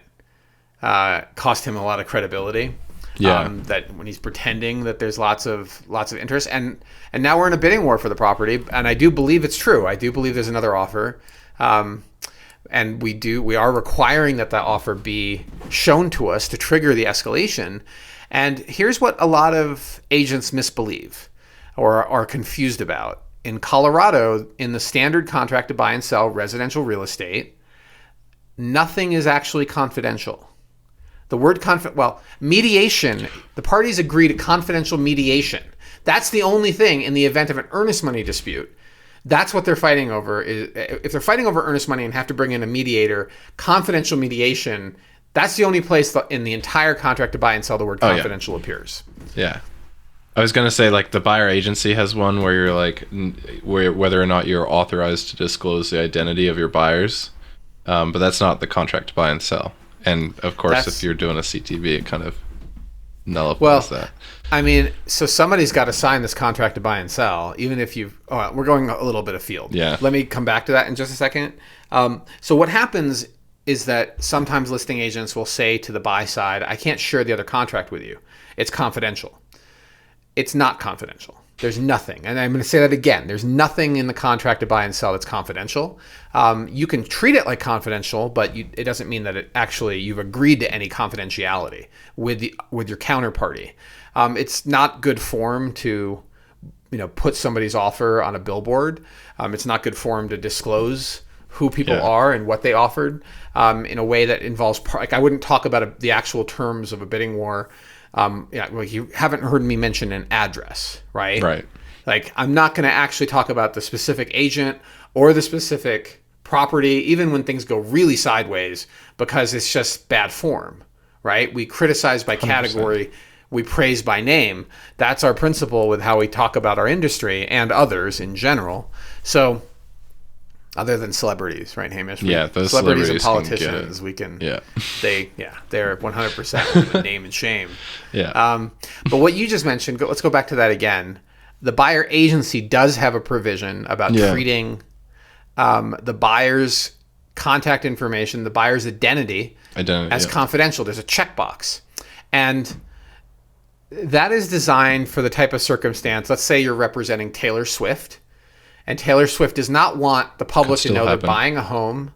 cost him a lot of credibility. Yeah. That when he's pretending that there's lots of interest, and now we're in a bidding war for the property, and I do believe it's true. I do believe there's another offer, and we are requiring that offer be shown to us to trigger the escalation. And here's what a lot of agents misbelieve or are confused about. In Colorado, in the standard contract to buy and sell residential real estate, nothing is actually confidential. The word mediation, the parties agree to confidential mediation. That's the only thing in the event of an earnest money dispute. That's what they're fighting over. If they're fighting over earnest money and have to bring in a mediator, confidential mediation, that's the only place in the entire contract to buy and sell the word confidential appears. Yeah. I was going to say, like, the buyer agency has one where you're like, whether or not you're authorized to disclose the identity of your buyers, but that's not the contract to buy and sell. And of course, if you're doing a CTV, it kind of nullifies that. I mean, so somebody's got to sign this contract to buy and sell, even if we're going a little bit afield. Yeah. Let me come back to that in just a second. So what happens is that sometimes listing agents will say to the buy side, I can't share the other contract with you. It's confidential. It's not confidential. There's nothing. And I'm going to say that again. There's nothing in the contract to buy and sell that's confidential. You can treat it like confidential, but it doesn't mean that you've agreed to any confidentiality with your counterparty. It's not good form to put somebody's offer on a billboard. It's not good form to disclose who people are and what they offered in a way that involves I wouldn't talk about the actual terms of a bidding war. You haven't heard me mention an address, right? Right. Like, I'm not going to actually talk about the specific agent or the specific property, even when things go really sideways, because it's just bad form, right? We criticize by category, 100%. We praise by name. That's our principle with how we talk about our industry and others in general. So, other than celebrities, right, Hamish? Those celebrities and politicians, they're 100% name and shame. Yeah. But what you just mentioned, let's go back to that again. The buyer agency does have a provision about treating the buyer's contact information, the buyer's identity as confidential. There's a checkbox. And that is designed for the type of circumstance. Let's say you're representing Taylor Swift. And Taylor Swift does not want the public to know they're buying a home.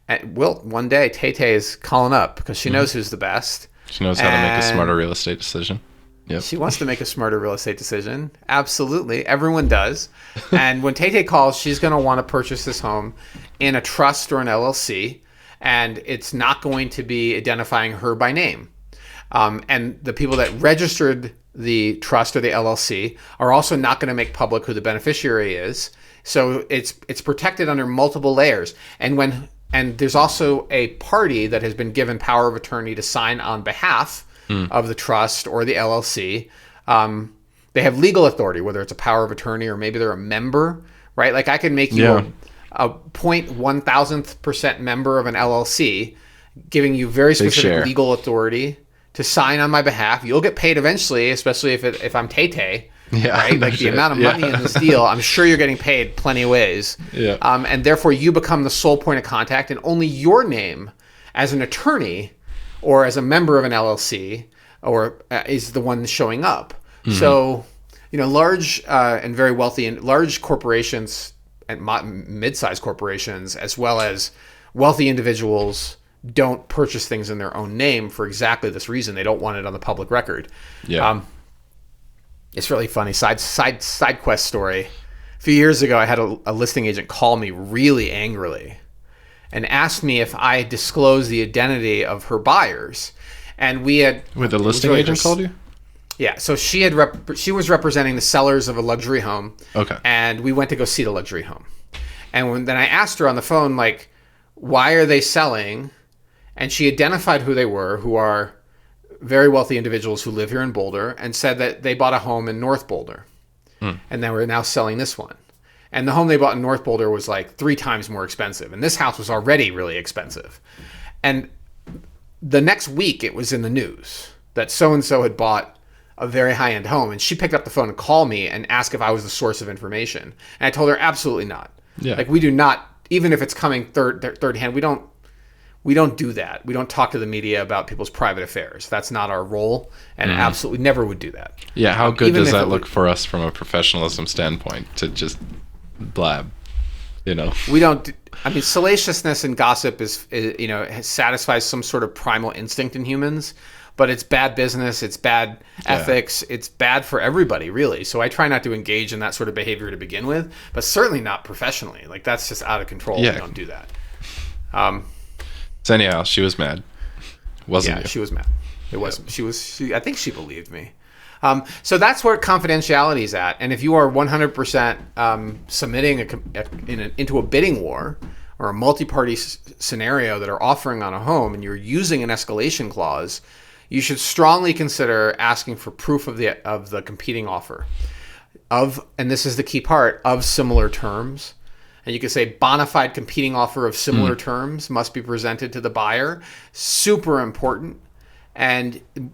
And one day Tay-Tay is calling up because she knows who's the best. She knows how to make a smarter real estate decision. Yep. She wants to make a smarter real estate decision. Absolutely. Everyone does. And when Tay-Tay calls, she's going to want to purchase this home in a trust or an LLC. And it's not going to be identifying her by name. And the people that registered the trust or the LLC are also not going to make public who the beneficiary is. So it's protected under multiple layers. And there's also a party that has been given power of attorney to sign on behalf of the trust or the LLC. They have legal authority, whether it's a power of attorney or maybe they're a member, right? Like I can make you a 0.1000% member of an LLC, giving you very specific legal authority to sign on my behalf. You'll get paid eventually, especially if I'm Tay-Tay. Right? Like the amount of money in this deal, I'm sure you're getting paid plenty of ways. Yeah. And therefore you become the sole point of contact, and only your name as an attorney or as a member of an LLC or is the one showing up. Mm-hmm. So, large and very wealthy and large corporations and mid-sized corporations, as well as wealthy individuals, don't purchase things in their own name for exactly this reason. They don't want it on the public record. Yeah. It's really funny. Side quest story. A few years ago, I had a listing agent call me really angrily and asked me if I disclosed the identity of her buyers. And we had... With the listing agent called you? Yeah. So she was representing the sellers of a luxury home. Okay. And we went to go see the luxury home. And then I asked her on the phone, like, why are they selling? And she identified who they were, who are very wealthy individuals who live here in Boulder, and said that they bought a home in North Boulder. and then we're now selling this one. And the home they bought in North Boulder was like 3 times more expensive. And this house was already really expensive. And the next week it was in the news that so-and-so had bought a very high-end home. And she picked up the phone and called me and asked if I was the source of information. And I told her, absolutely not. Yeah. Like, we do not, even if it's coming third hand, we don't do that. We don't talk to the media about people's private affairs. That's not our role, and absolutely never would do that. Yeah, how good does that look for us from a professionalism standpoint to just blab, you know? We don't. I mean, salaciousness and gossip is satisfies some sort of primal instinct in humans, but it's bad business. It's bad ethics. It's bad for everybody, really. So I try not to engage in that sort of behavior to begin with, but certainly not professionally. Like, that's just out of control. Yeah. We don't do that. So anyhow, she was mad. Wasn't you? She was mad. It wasn't. She. I think she believed me. So that's where confidentiality is at. And if you are 100% submitting into a bidding war or a multi-party scenario that are offering on a home, and you're using an escalation clause, you should strongly consider asking for proof of the competing offer and this is the key part, of similar terms. And you could say bona fide competing offer of similar terms must be presented to the buyer. Super important. And in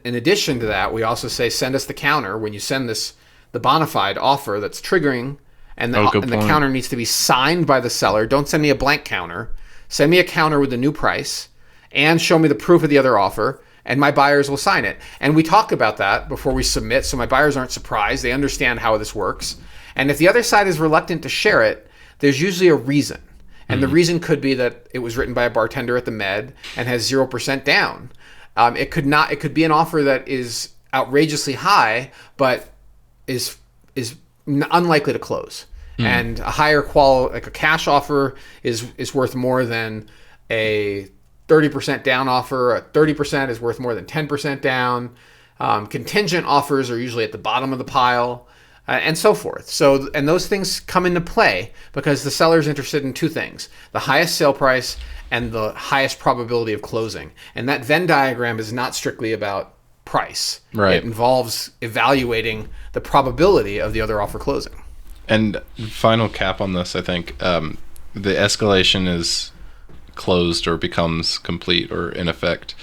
addition to that, we also say send us the counter when you send the bona fide offer that's triggering, and the counter needs to be signed by the seller. Don't send me a blank counter. Send me a counter with the new price and show me the proof of the other offer, and my buyers will sign it. And we talk about that before we submit, so my buyers aren't surprised. They understand how this works. And if the other side is reluctant to share it, there's usually a reason. And the reason could be that it was written by a bartender at the Med and has 0% down. It could be an offer that is outrageously high, but is unlikely to close. And a higher quality, like a cash offer, is worth more than a 30% down offer. A 30% is worth more than 10% down. Contingent offers are usually at the bottom of the pile. And so forth. And those things come into play because the seller is interested in 2 things: the highest sale price and the highest probability of closing. And that Venn diagram is not strictly about price. Right. It involves evaluating the probability of the other offer closing. And final cap on this, I think, the escalation is closed or becomes complete or in effect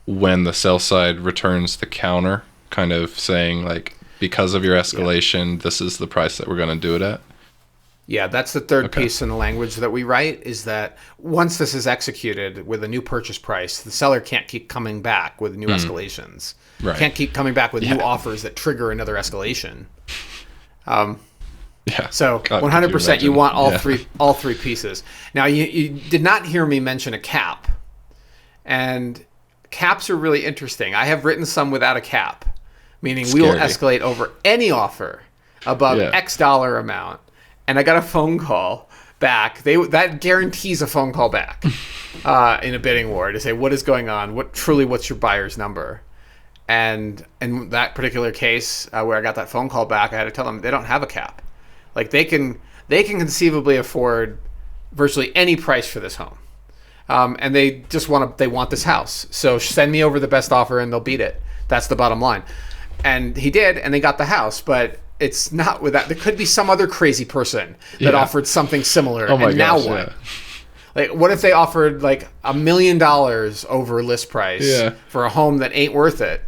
when the sell side returns the counter, kind of saying, like, because of your escalation, this is the price that we're going to do it at? Yeah, that's the third piece in the language that we write, is that once this is executed with a new purchase price, the seller can't keep coming back with new escalations. Right. Can't keep coming back with new offers that trigger another escalation. So 100% you want all three pieces. Now, you did not hear me mention a cap. And caps are really interesting. I have written some without a cap, meaning we will escalate over any offer above X dollar amount. And I got a phone call back. That guarantees a phone call back in a bidding war to say, what is going on? What's your buyer's number? And in that particular case where I got that phone call back, I had to tell them they don't have a cap. Like, they can conceivably afford virtually any price for this home. And they just want this house. So send me over the best offer and they'll beat it. That's the bottom line. And he did, and they got the house, but it's not with that. There could be some other crazy person that offered something similar. Oh my and gosh, now what? Like, what if they offered like $1 million over list price for a home that ain't worth it?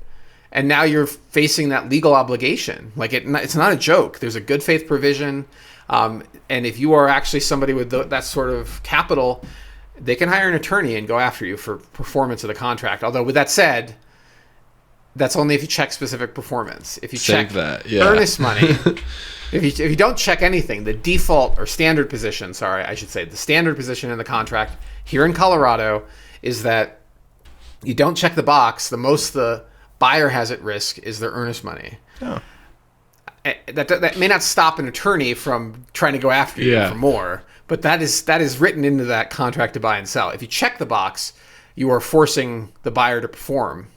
And now you're facing that legal obligation. Like, it's not a joke. There's a good faith provision. And if you are actually somebody with that sort of capital, they can hire an attorney and go after you for performance of the contract. Although, with that said, that's only if you check specific performance. If you check earnest money, if you don't check anything, the default or standard position, the standard position in the contract here in Colorado is that you don't check the box. The most the buyer has at risk is their earnest money. Oh. That may not stop an attorney from trying to go after you for more, but that is written into that contract to buy and sell. If you check the box, you are forcing the buyer to perform.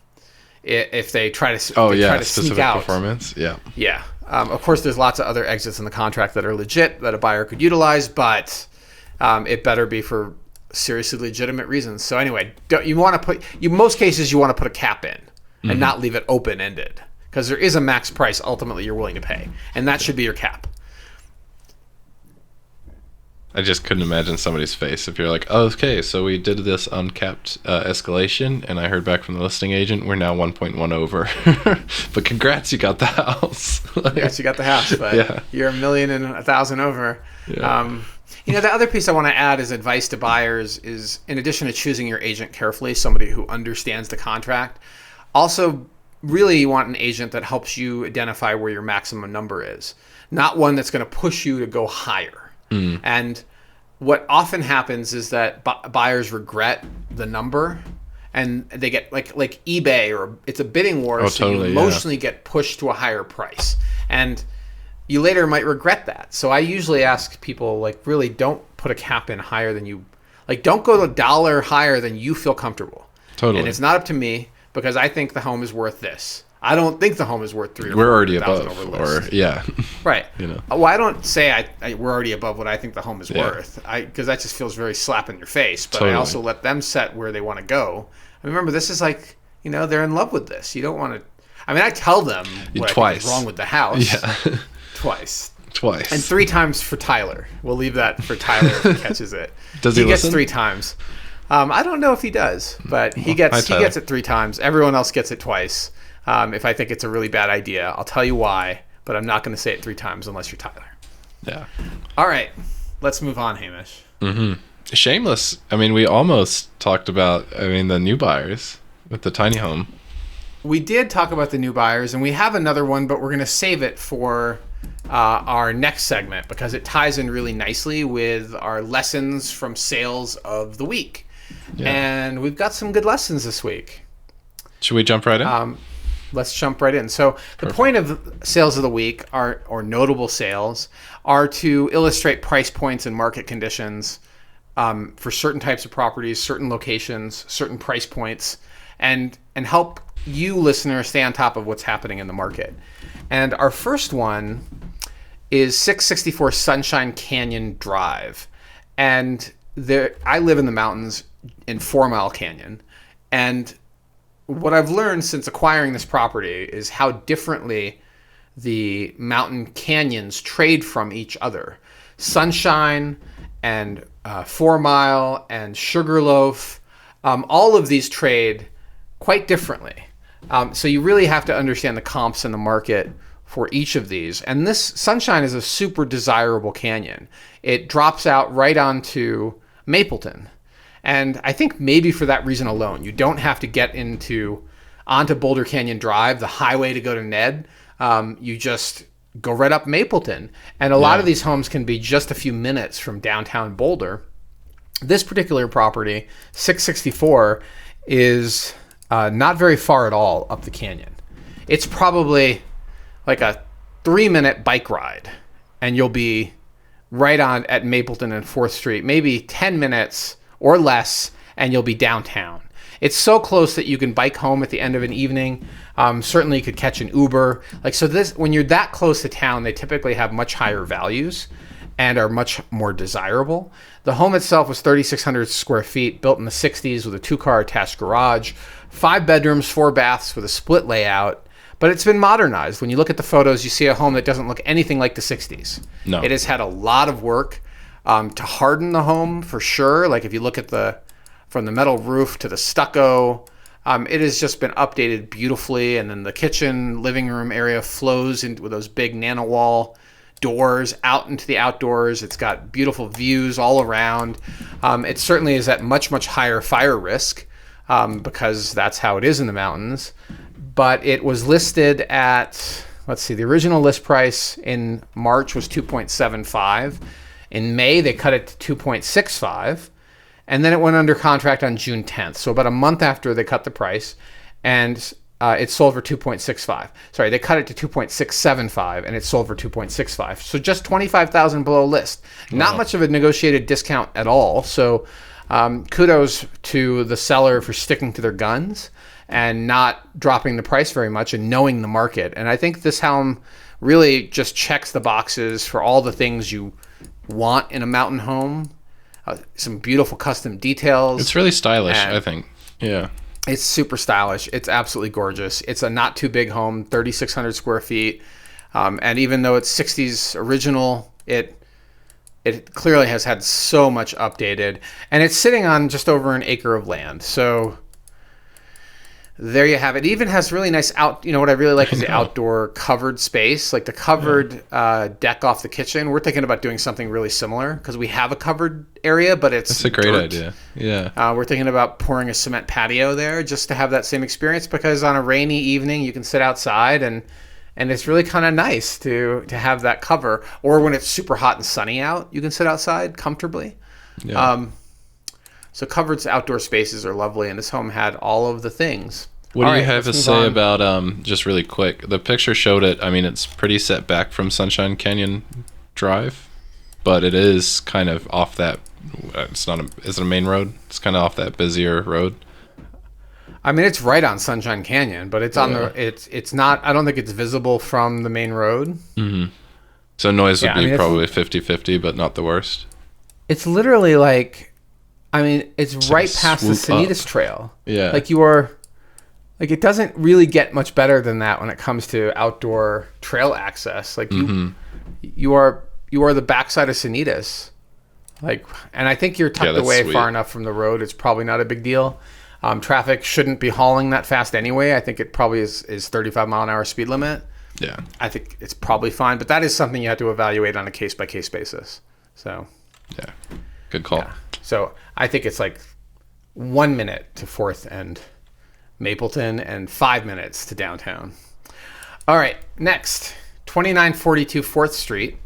If they try to sneak out performance, of course, there's lots of other exits in the contract that are legit that a buyer could utilize, but it better be for seriously legitimate reasons. So anyway, most cases you want to put a cap in and not leave it open ended, because there is a max price ultimately you're willing to pay, and that should be your cap. I just couldn't imagine somebody's face if you're like, oh, okay, so we did this uncapped escalation, and I heard back from the listing agent, we're now 1.1 over. But congrats, you got the house. Yes, you got the house, but you're $1,100,000 over. Yeah. The other piece I want to add as advice to buyers is, in addition to choosing your agent carefully, somebody who understands the contract, also really you want an agent that helps you identify where your maximum number is, not one that's going to push you to go higher. And what often happens is that buyers regret the number, and they get like eBay, or it's a bidding war, so totally, you emotionally get pushed to a higher price, and you later might regret that. So I usually ask people, like, really don't put a cap in higher than you, like, don't go $1 higher than you feel comfortable. Totally. And it's not up to me, because I think the home is worth this. I don't think the home is worth $3,000 or $4,000 we're already above, over list. Or yeah, right. Well, I don't say we're already above what I think the home is worth, because that just feels very slap in your face. But totally. I also let them set where they want to go. Remember, this is like, they're in love with this. You don't want to. I mean, I tell them what I think is wrong with the house. Yeah. Twice. And 3 times for Tyler. We'll leave that for Tyler if he catches it. Does he gets listen? 3 times. I don't know if he does, but he gets it 3 times. Everyone else gets it twice. If I think it's a really bad idea, I'll tell you why, but I'm not going to say it 3 times unless you're Tyler. Yeah. All right. Let's move on, Hamish. Mm-hmm. Shameless. I mean, we almost talked about, the new buyers with the tiny home. We did talk about the new buyers, and we have another one, but we're going to save it for our next segment because it ties in really nicely with our lessons from sales of the week. Yeah. And we've got some good lessons this week. Should we jump right in? Let's jump right in. So the point of sales of the week or notable sales are to illustrate price points and market conditions for certain types of properties, certain locations, certain price points, and help you, listeners, stay on top of what's happening in the market. And our first one is 664 Sunshine Canyon Drive. And I live in the mountains in 4 Mile Canyon. And what I've learned since acquiring this property is how differently the mountain canyons trade from each other. Sunshine and 4 Mile and Sugarloaf, all of these trade quite differently. So you really have to understand the comps in the market for each of these. And this Sunshine is a super desirable canyon. It drops out right onto Mapleton. And I think maybe for that reason alone, you don't have to get onto Boulder Canyon Drive, the highway to go to Ned. You just go right up Mapleton. And a lot of these homes can be just a few minutes from downtown Boulder. This particular property, 664, is not very far at all up the canyon. It's probably like a 3-minute bike ride, and you'll be right on at Mapleton and 4th Street, maybe 10 minutes or less, and you'll be downtown. It's so close that you can bike home at the end of an evening. Certainly you could catch an Uber. When you're that close to town, they typically have much higher values and are much more desirable. The home itself was 3,600 square feet, built in the 60s with a 2-car attached garage, 5 bedrooms, 4 baths with a split layout. But it's been modernized. When you look at the photos, you see a home that doesn't look anything like the 60s. No. It has had a lot of work to harden the home, for sure. Like if you look at from the metal roof to the stucco, it has just been updated beautifully. And then the kitchen, living room area flows into with those big nano-wall doors out into the outdoors. It's got beautiful views all around. It certainly is at much, much higher fire risk because that's how it is in the mountains. But it was listed at, the original list price in March was $2.75. In May, they cut it to $2.65. And then it went under contract on June 10th. So about a month after they cut the price. And it sold for $2.65. Sorry, they cut it to $2.675 and it sold for $2.65. So just $25,000 below list. Wow. Not much of a negotiated discount at all. So kudos to the seller for sticking to their guns and not dropping the price very much and knowing the market. And I think this home really just checks the boxes for all the things you want in a mountain home. Some beautiful custom details. It's really stylish, I think. Yeah. It's super stylish. It's absolutely gorgeous. It's a not too big home, 3,600 square feet. And even though it's 60s original, it clearly has had so much updated. And it's sitting on just over an acre of land. So there you have it. It even has really nice what I really like is the outdoor covered space, like the covered deck off the kitchen. We're thinking about doing something really similar because we have a covered area, but it's a great dirt. idea. Yeah. We're thinking about pouring a cement patio there just to have that same experience, because on a rainy evening you can sit outside and it's really kind of nice to have that cover. Or when it's super hot and sunny out, you can sit outside comfortably. Yeah. So covered outdoor spaces are lovely, and this home had all of the things. What do you have to say about, just really quick, the picture showed it, I mean, it's pretty set back from Sunshine Canyon Drive, but it is kind of off that, is it a main road? It's kind of off that busier road. I mean, it's right on Sunshine Canyon, but it's on it's not, I don't think it's visible from the main road. Mm-hmm. So noise would be probably 50-50, but not the worst. It's literally like, I mean, it's right past the Sanitas Trail. Yeah. Like it doesn't really get much better than that when it comes to outdoor trail access. Like you are the backside of Sanitas. Like, and I think you're tucked away far enough from the road. It's probably not a big deal. Traffic shouldn't be hauling that fast anyway. I think it probably is 35 mile an hour speed limit. Yeah. I think it's probably fine, but that is something you have to evaluate on a case by case basis. So. Yeah. Good call. Yeah. So I think it's like 1 minute to 4th and Mapleton and 5 minutes to downtown. All right, next, 2942 4th Street,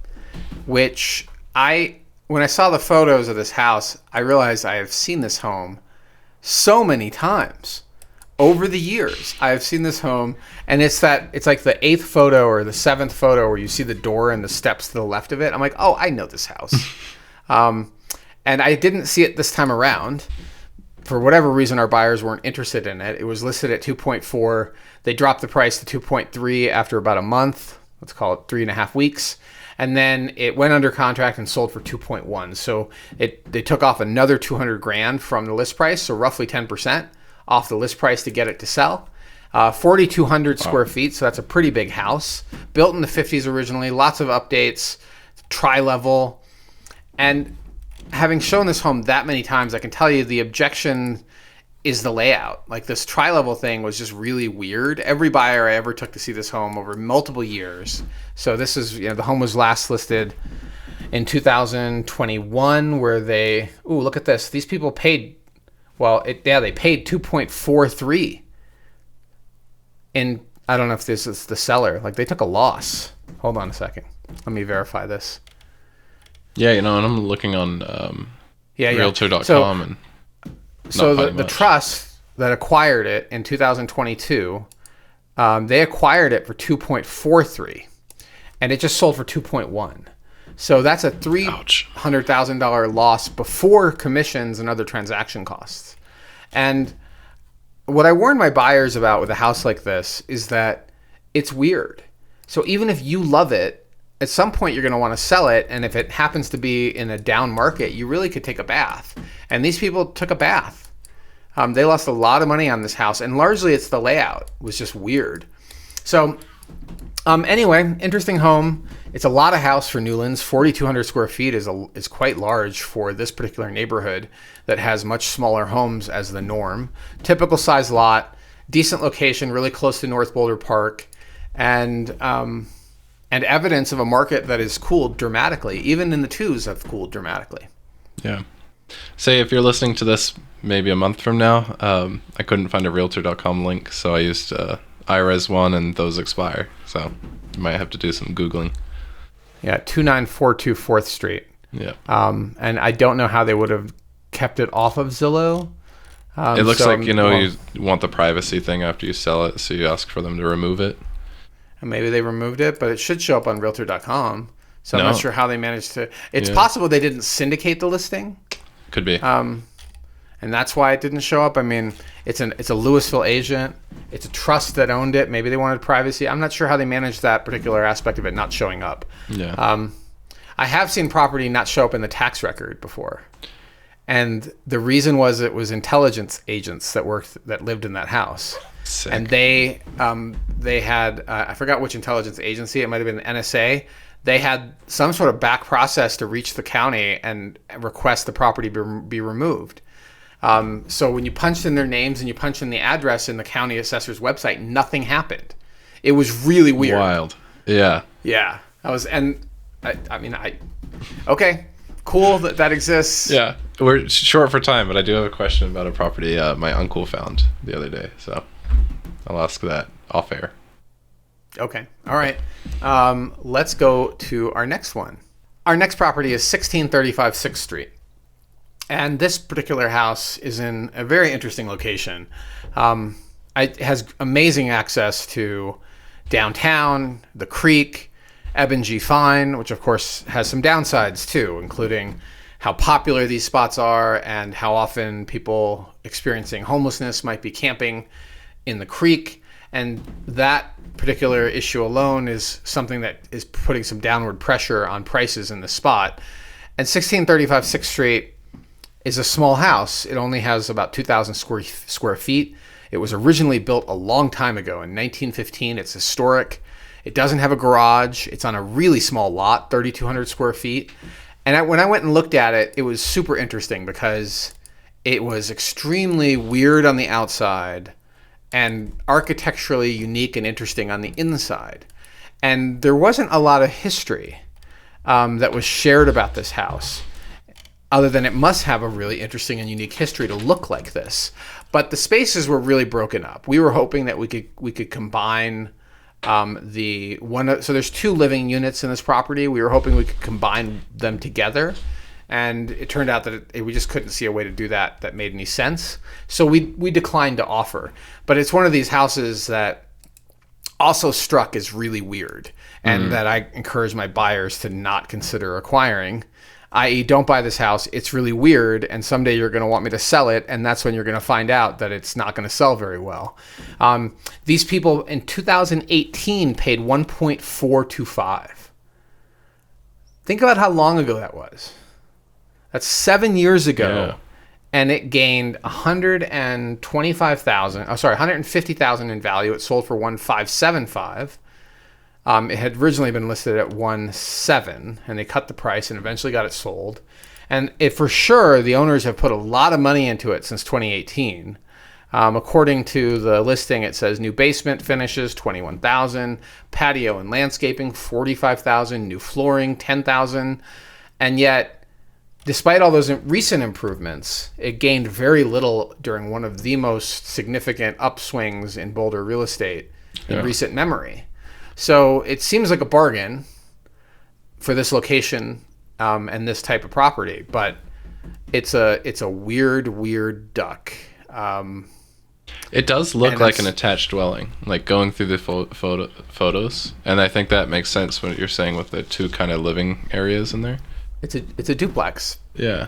which when I saw the photos of this house, I realized I have seen this home so many times over the years. I have seen this home, and it's like the 8th photo or the 7th photo where you see the door and the steps to the left of it. I'm like, oh, I know this house. And I didn't see it this time around. For whatever reason, our buyers weren't interested in it. It was listed at 2.4. They dropped the price to 2.3 after about a month. Let's call it 3.5 weeks. And then it went under contract and sold for 2.1. So they took off another $200,000 from the list price, so roughly 10% off the list price to get it to sell. 4,200 square feet, so that's a pretty big house. Built in the 50s originally, lots of updates, tri-level. And having shown this home that many times, I can tell you the objection is the layout. Like, this tri-level thing was just really weird. Every buyer I ever took to see this home over multiple years. So this is, the home was last listed in 2021, where look at this. These people paid, they paid 2.43. And I don't know if this is the seller. Like, they took a loss. Hold on a second. Let me verify this. Yeah, and I'm looking on Realtor.com So the trust that acquired it in 2022, they acquired it for 2.43, and it just sold for 2.1. So that's a $300,000 loss before commissions and other transaction costs. And what I warn my buyers about with a house like this is that it's weird. So even if you love it, at some point you're going to want to sell it, and if it happens to be in a down market, you really could take a bath. And these people took a bath. They lost a lot of money on this house, and largely it's the layout. It was just weird. So anyway, interesting home. It's a lot of house for Newlands. 4,200 square feet is quite large for this particular neighborhood that has much smaller homes as the norm. Typical size lot, decent location, really close to North Boulder Park, and evidence of a market that has cooled dramatically. Even in the twos have cooled dramatically. Yeah. Say if you're listening to this maybe a month from now, I couldn't find a Realtor.com link, so I used iRes one, and those expire. So you might have to do some Googling. Yeah, 2942 4th Street. Yeah. And I don't know how they would have kept it off of Zillow. It looks like, you want the privacy thing after you sell it, so you ask for them to remove it. And maybe they removed it, but it should show up on Realtor.com. So I'm not sure how they managed to. It's possible they didn't syndicate the listing. Could be. And that's why it didn't show up. I mean, it's a Louisville agent. It's a trust that owned it. Maybe they wanted privacy. I'm not sure how they managed that particular aspect of it not showing up. Yeah. I have seen property not show up in the tax record before. And the reason was it was intelligence agents that lived in that house. Sick. And they had I forgot which intelligence agency, it might have been the NSA. They had some sort of back process to reach the county and request the property be removed. So when you punched in their names and you punched in the address in the county assessor's website, nothing happened. It was really weird. Wild. Yeah. Yeah. Okay, cool that exists. Yeah. We're short for time, but I do have a question about a property my uncle found the other day. So I'll ask that off air. Okay. All right. Let's go to our next one. Our next property is 1635 6th Street. And this particular house is in a very interesting location. It has amazing access to downtown, the creek, Eben G. Fine, which of course has some downsides too, including how popular these spots are and how often people experiencing homelessness might be camping in the creek. And that particular issue alone is something that is putting some downward pressure on prices in the spot. And 1635 6th Street is a small house. It only has about 2,000 square feet. It was originally built a long time ago in 1915. It's historic. It doesn't have a garage. It's on a really small lot, 3,200 square feet. And when I went and looked at it, it was super interesting because it was extremely weird on the outside and architecturally unique and interesting on the inside. And there wasn't a lot of history that was shared about this house, other than it must have a really interesting and unique history to look like this. But the spaces were really broken up. We were hoping that we could combine so there's 2 living units in this property. We were hoping we could combine them together. And it turned out that we just couldn't see a way to do that made any sense. So we declined to offer. But it's one of these houses that also struck as really weird and that I encourage my buyers to not consider acquiring, i.e. don't buy this house. It's really weird, and someday you're going to want me to sell it, and that's when you're going to find out that it's not going to sell very well. These people in 2018 paid $1.425. Think about how long ago that was. That's 7 years ago, and it gained $150,000 in value. It sold for $1,575. It had originally been listed at $1,700, and they cut the price and eventually got it sold. And for sure, the owners have put a lot of money into it since 2018. According to the listing, it says new basement finishes, $21,000, patio and landscaping, $45,000, new flooring, $10,000, and yet, despite all those recent improvements, it gained very little during one of the most significant upswings in Boulder real estate in recent memory. So it seems like a bargain for this location and this type of property, but it's a weird duck. It does look like an attached dwelling, like going through the photos, and I think that makes sense what you're saying with the 2 kind of living areas in there. It's a duplex. Yeah.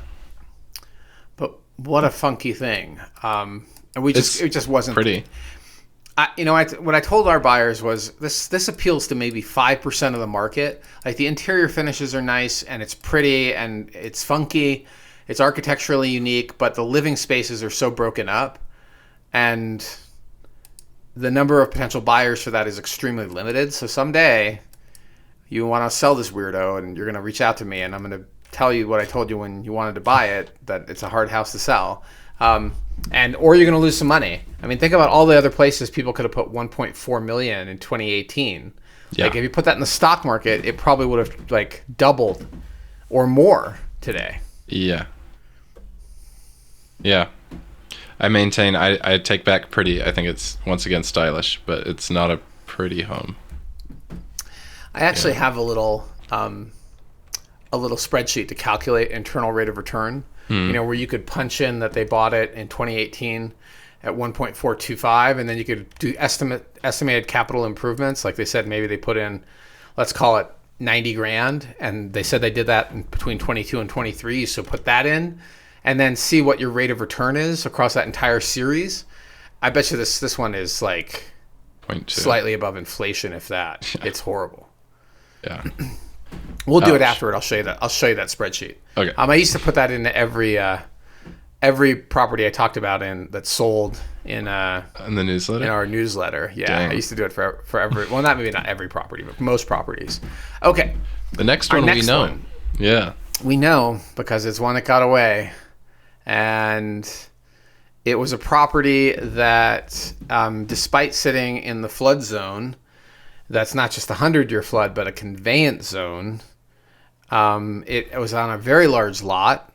But what a funky thing. And it just wasn't pretty. What I told our buyers was this appeals to maybe 5% of the market. Like the interior finishes are nice and it's pretty and it's funky. It's architecturally unique, but the living spaces are so broken up and the number of potential buyers for that is extremely limited. So someday you want to sell this weirdo and you're going to reach out to me and I'm going to tell you what I told you when you wanted to buy it, that it's a hard house to sell. Or you're going to lose some money. I mean, think about all the other places people could have put $1.4 million in 2018. Yeah. Like if you put that in the stock market, it probably would have like doubled or more today. Yeah. Yeah. I maintain, I take back pretty. I think it's once again stylish, but it's not a pretty home. I actually have a little spreadsheet to calculate internal rate of return. Where you could punch in that they bought it in 2018 at 1.425, and then you could do estimated capital improvements. Like they said, maybe they put in, let's call it 90 grand, and they said they did that in between 22 and 23. So put that in, and then see what your rate of return is across that entire series. I bet you this one is like 0.2, slightly above inflation, if that. Yeah. It's horrible. Yeah. We'll do it afterward. I'll show you that. I'll show you that spreadsheet. Okay. I used to put that into every every property I talked about that sold in the newsletter. In our newsletter. Yeah, Dang. I used to do it for every. Well, maybe not every property, but most properties. Okay. The next one we know. Yeah. We know because it's one that got away, and it was a property that, despite sitting in the flood zone, that's not just a 100-year flood, but a conveyance zone. It was on a very large lot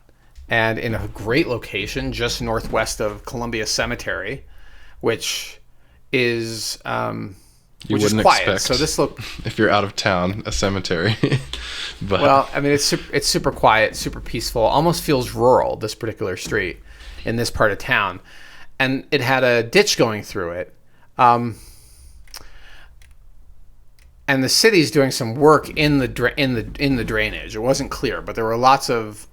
and in a great location just northwest of Columbia Cemetery, which is You wouldn't quiet. expect, so this look, if you're out of town, a cemetery. But well, I mean, it's super quiet, super peaceful, almost feels rural, this particular street in this part of town. And it had a ditch going through it. And the city's doing some work in the drainage. It wasn't clear, but there were lots of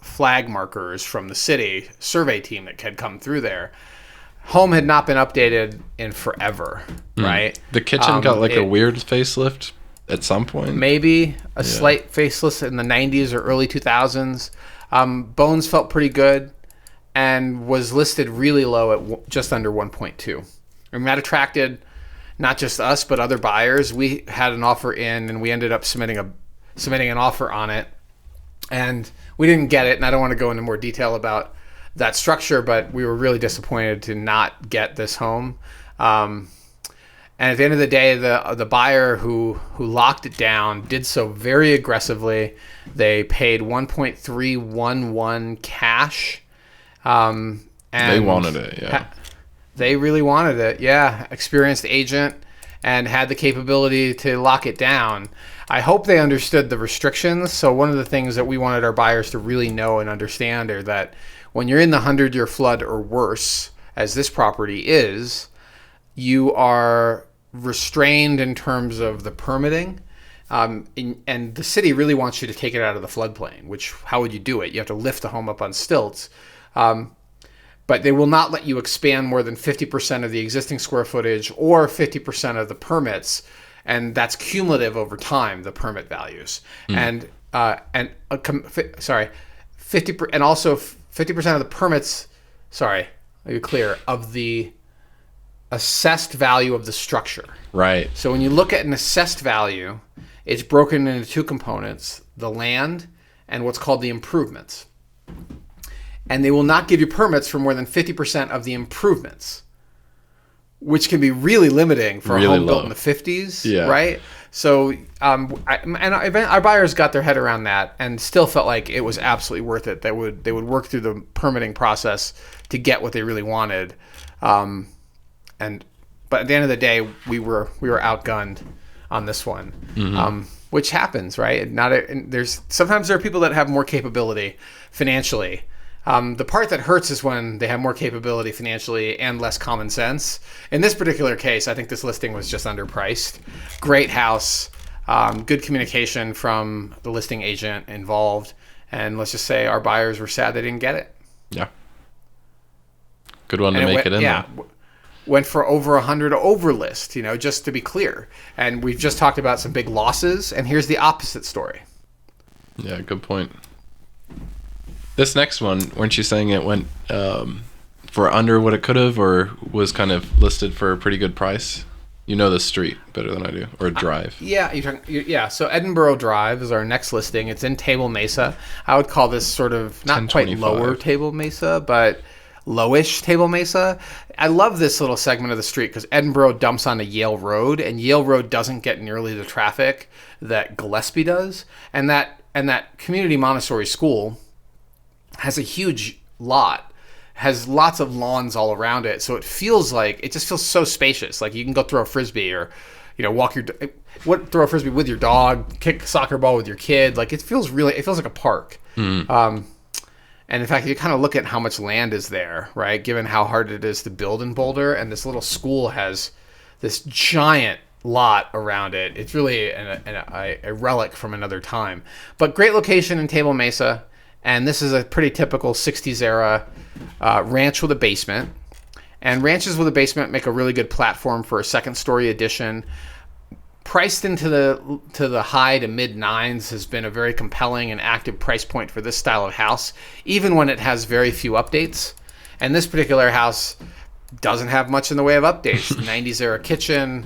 flag markers from the city survey team that had come through there. Home had not been updated in forever, right? The kitchen got a weird facelift at some point. Maybe a slight facelift in the 90s or early 2000s. Bones felt pretty good and was listed really low at just under 1.2. And that attracted not just us, but other buyers. We had an offer in, and we ended up submitting an offer on it. And we didn't get it, and I don't want to go into more detail about that structure, but we were really disappointed to not get this home. And at the end of the day, the buyer who locked it down did so very aggressively. They paid $1.311 cash. And they wanted it, yeah. They really wanted it, yeah. Experienced agent and had the capability to lock it down. I hope they understood the restrictions. So one of the things that we wanted our buyers to really know and understand are that when you're in the 100-year flood or worse, as this property is, you are restrained in terms of the permitting. And the city really wants you to take it out of the floodplain, which, how would you do it? You have to lift the home up on stilts. But they will not let you expand more than 50% of the existing square footage or 50% of the permits, and that's cumulative over time, the permit values. And 50% and also 50% of the permits. Sorry, are you clear? Of the assessed value of the structure. Right. So when you look at an assessed value, it's broken into two components: the land and what's called the improvements. And they will not give you permits for more than 50% of the improvements, which can be really limiting for a home built in the 50s, right? So, our buyers got their head around that and still felt like it was absolutely worth it. They would work through the permitting process to get what they really wanted, but at the end of the day, we were outgunned on this one. Which happens, right? Sometimes there are people that have more capability financially. The part that hurts is when they have more capability financially and less common sense. In this particular case, I think this listing was just underpriced. Great house, good communication from the listing agent involved, and let's just say our buyers were sad they didn't get it. Yeah. Good one to make it in there. Went for over 100 over list, just to be clear. And we've just talked about some big losses, and here's the opposite story. Yeah, good point. This next one, weren't you saying it went for under what it could have, or was kind of listed for a pretty good price? You know the street better than I do, or drive. Yeah. So Edinboro Drive is our next listing. It's in Table Mesa. I would call this sort of not quite lower Table Mesa, but lowish Table Mesa. I love this little segment of the street because Edinboro dumps onto Yale Road, and Yale Road doesn't get nearly the traffic that Gillespie does, and that community Montessori school has a huge lot, has lots of lawns all around it, so it just feels so spacious. Like you can go throw a frisbee, or throw a frisbee with your dog, kick a soccer ball with your kid. Like it feels like a park. And in fact, you kind of look at how much land is there, right? Given how hard it is to build in Boulder, and this little school has this giant lot around it. It's really a relic from another time. But great location in Table Mesa. And this is a pretty typical 60s era ranch with a basement. And ranches with a basement make a really good platform for a second story addition. priced into the high to mid nines has been a very compelling and active price point for this style of house, even when it has very few updates. And this particular house doesn't have much in the way of updates. 90s era kitchen,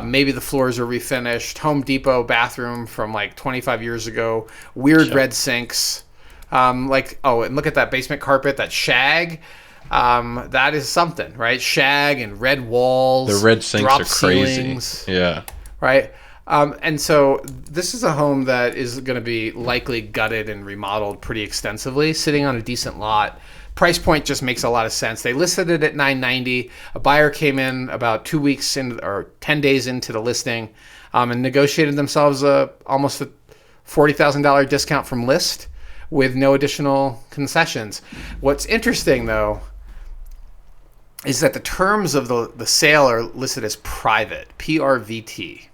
maybe the floors are refinished, Home Depot bathroom from like 25 years ago, weird red sinks. And look at that basement carpet, that shag. That is something, right? Shag and red walls. The red sinks are crazy. Ceilings, yeah. right? And so this is a home that is going to be likely gutted and remodeled pretty extensively, sitting on a decent lot. Price point just makes a lot of sense. They listed it at $990. A buyer came in about 2 weeks in or 10 days into the listing, and negotiated themselves almost a $40,000 discount from list with no additional concessions. What's interesting though is that the terms of the sale are listed as private, PRVT.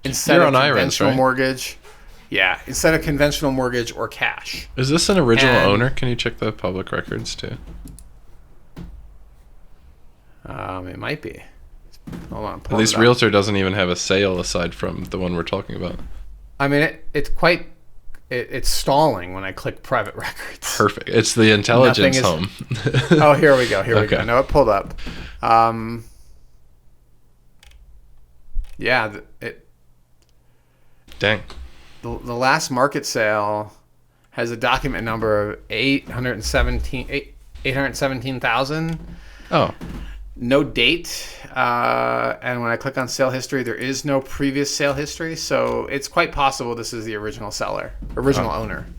Instead You're of on conventional right? mortgage. Yeah, instead of conventional mortgage or cash. Is this an original owner? Can you check the public records too? It might be. Hold on. At least Realtor doesn't even have a sale aside from the one we're talking about. I mean, it's stalling when I click private records. Perfect. It's the intelligence home. Oh, here we go. Here we go. No, it pulled up. Yeah. Dang. The last market sale has a document number of 817,000. Oh. No date. And when I click on sale history, there is no previous sale history. So it's quite possible this is the original owner.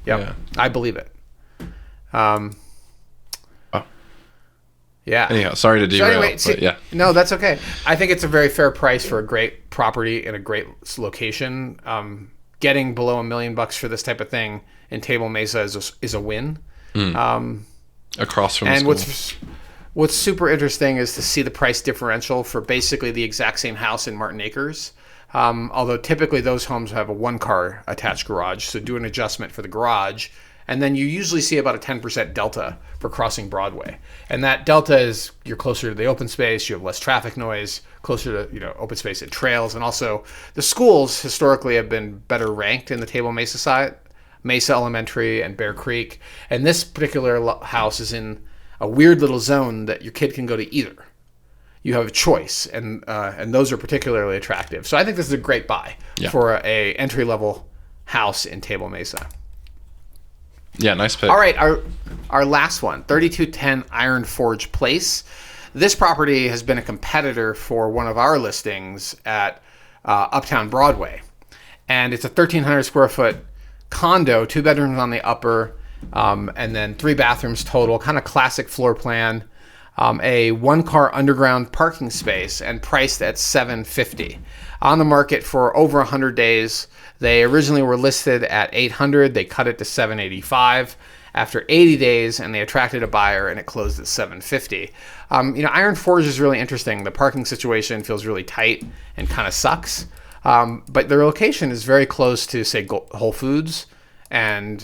Yep. Yeah. I believe it. Yeah. Anyhow, sorry to derail. But yeah. No, that's okay. I think it's a very fair price for a great property in a great location. Getting below $1 million for this type of thing in Table Mesa is a win. Across from the school. What's super interesting is to see the price differential for basically the exact same house in Martin Acres. Although typically those homes have a one-car attached garage, so do an adjustment for the garage, and then you usually see about a 10% delta for crossing Broadway. And that delta is you're closer to the open space, you have less traffic noise, closer to open space and trails, and also the schools historically have been better ranked in the Table Mesa side, Mesa Elementary and Bear Creek. And this particular house is in a weird little zone that your kid can go to either. You have a choice, and those are particularly attractive. So I think this is a great buy for a entry-level house in Table Mesa. Yeah, nice pick. All right, our last one, 3210 Iron Forge Place. This property has been a competitor for one of our listings at Uptown Broadway. And it's a 1,300 square foot condo, 2 bedrooms on the upper, and then 3 bathrooms total, kind of classic floor plan. A 1-car underground parking space, and priced at $750. On the market for over 100 days. They originally were listed at $800. They cut it to $785 after 80 days, and they attracted a buyer, and it closed at $750. Iron Forge is really interesting. The parking situation feels really tight and kind of sucks. But their location is very close to, say, Whole Foods and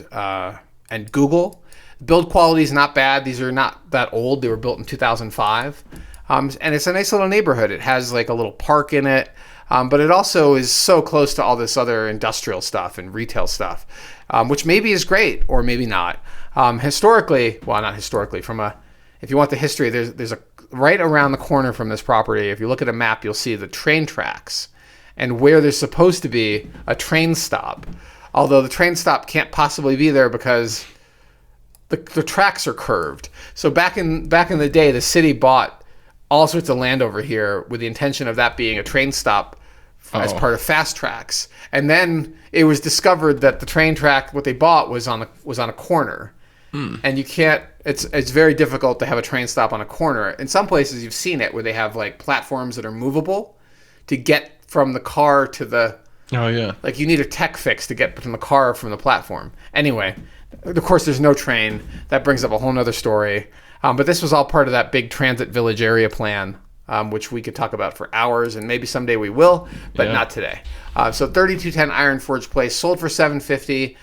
Google. Build quality is not bad. These are not that old. They were built in 2005. And it's a nice little neighborhood. It has like a little park in it. But it also is so close to all this other industrial stuff and retail stuff, which maybe is great or maybe not. Not historically, if you want the history, there's a right around the corner from this property. If you look at a map, you'll see the train tracks and where there's supposed to be a train stop. Although the train stop can't possibly be there because the tracks are curved. So back in the day, the city bought all sorts of land over here with the intention of that being a train stop as part of fast tracks. And then it was discovered that the train track, what they bought was on a corner. And you can't, it's very difficult to have a train stop on a corner. In some places you've seen it where they have like platforms that are movable to get from the car to the, like you need a tech fix to get from the car from the platform. Anyway, of course there's no train. That brings up a whole nother story. But this was all part of that big transit village area plan, which we could talk about for hours, and maybe someday we will, but not today. So 3210 Iron Forge Place sold for $750.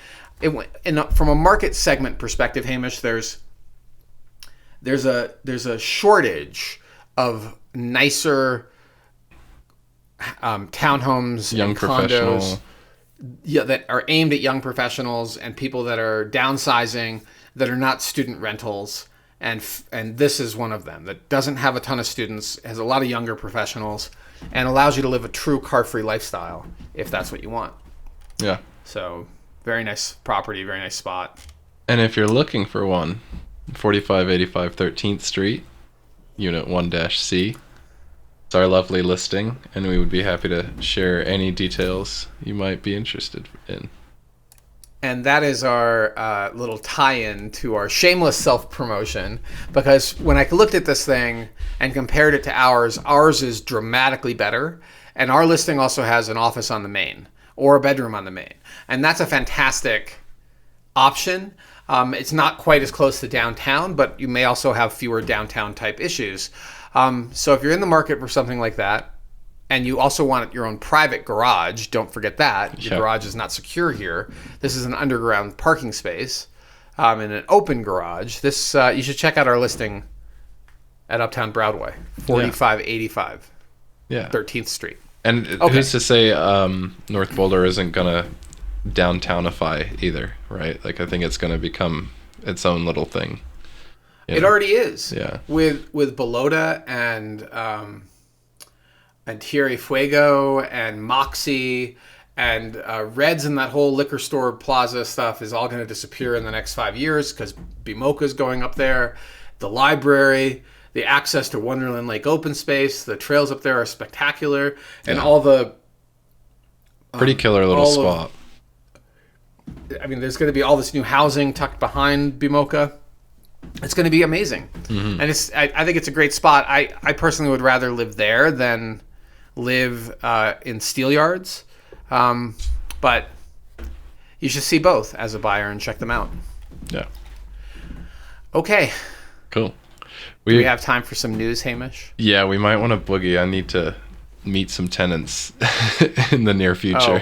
From a market segment perspective, Hamish, there's a shortage of nicer townhomes, Young and professional. condos, yeah, that are aimed at young professionals and people that are downsizing, that are not student rentals. And this is one of them that doesn't have a ton of students, has a lot of younger professionals, and allows you to live a true car-free lifestyle if that's what you want. Yeah. So very nice property, very nice spot. And if you're looking for one, 4585 13th Street, Unit 1-C. It's our lovely listing, and we would be happy to share any details you might be interested in. And that is our little tie-in to our shameless self-promotion, because when I looked at this thing and compared it to ours is dramatically better, and our listing also has an office on the main or a bedroom on the main, and that's a fantastic option. It's not quite as close to downtown, but you may also have fewer downtown type issues. So if you're in the market for something like that, and you also want your own private garage, don't forget that. Your garage is not secure here. This is an underground parking space in an open garage. This you should check out our listing at Uptown Broadway, 4585 13th Street. And who's to say North Boulder isn't going to downtownify either, right? Like, I think it's going to become its own little thing. It already is. Yeah. With Belota and Tierra Fuego and Moxie and Reds, and that whole liquor store plaza stuff is all going to disappear in the next 5 years because BMoCA is going up there. The library, the access to Wonderland Lake open space, the trails up there are spectacular, and all the pretty killer little spot. I mean, there's going to be all this new housing tucked behind BMoCA. It's going to be amazing, and I think it's a great spot. I personally would rather live there than live in Steel Yards, but you should see both as a buyer and check them out. Yeah. Okay. Cool. Do we have time for some news, Hamish? Yeah, we might want to boogie. I need to meet some tenants in the near future.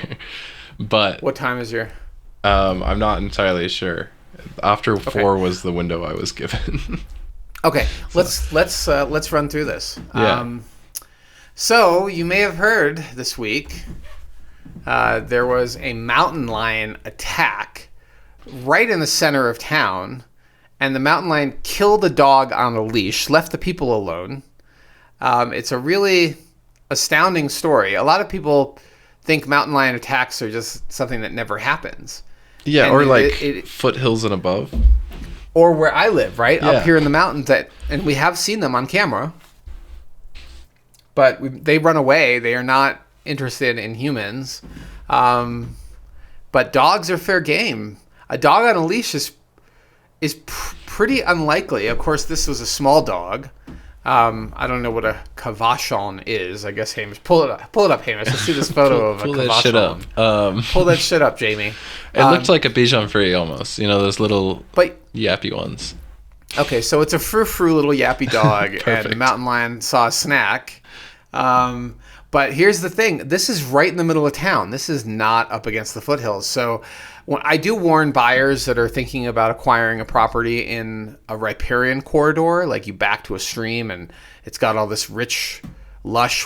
But what time is your? I'm not entirely sure. After 4 was the window I was given. Okay, let's run through this. Yeah. So you may have heard this week there was a mountain lion attack right in the center of town, and the mountain lion killed a dog on a leash, left the people alone. It's a really astounding story. A lot of people think mountain lion attacks are just something that never happens. Yeah, and or like foothills and above. Or where I live, right? Up here in the mountains, and we have seen them on camera. But they run away. They are not interested in humans. But dogs are fair game. A dog on a leash is pretty unlikely. Of course, this was a small dog. I don't know what a cavachon is. I guess Hamish, pull it up, Hamish. Let's see this photo of a cavachon. Pull that shit up. Pull that shit up, Jamie. It looked like a Bichon Frise almost. You know, those little yappy ones. Okay, so it's a frou-frou little yappy dog, and the mountain lion saw a snack. But here's the thing. This is right in the middle of town. This is not up against the foothills. So when I do warn buyers that are thinking about acquiring a property in a riparian corridor, like you back to a stream and it's got all this rich, lush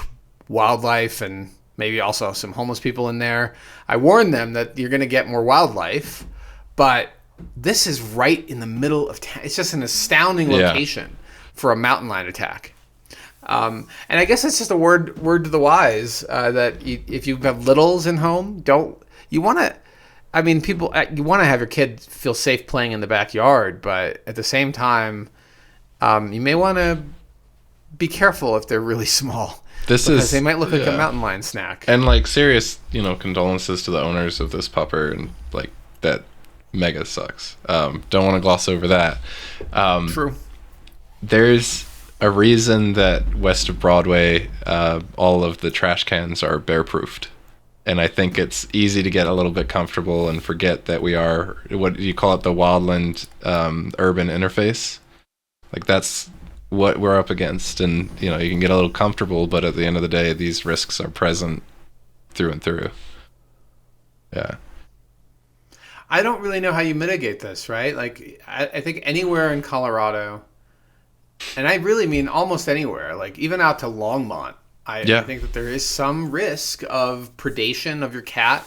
wildlife and maybe also some homeless people in there. I warn them that you're going to get more wildlife, but this is right in the middle of town. It's just an astounding location for a mountain lion attack. And I guess it's just a word to the wise that if you have littles in home, you want to have your kid feel safe playing in the backyard, but at the same time, you may want to be careful if they're really small. Because they might look like a mountain lion snack. And like serious, condolences to the owners of this pupper, and like that mega sucks. Don't want to gloss over that. True. There's a reason that west of Broadway, all of the trash cans are bear-proofed. And I think it's easy to get a little bit comfortable and forget that we are, what do you call it, the wildland urban interface? Like that's what we're up against. And, you can get a little comfortable, but at the end of the day, these risks are present through and through. Yeah. I don't really know how you mitigate this, right? Like, I think anywhere in Colorado, and I really mean almost anywhere, like even out to Longmont, I think that there is some risk of predation of your cat.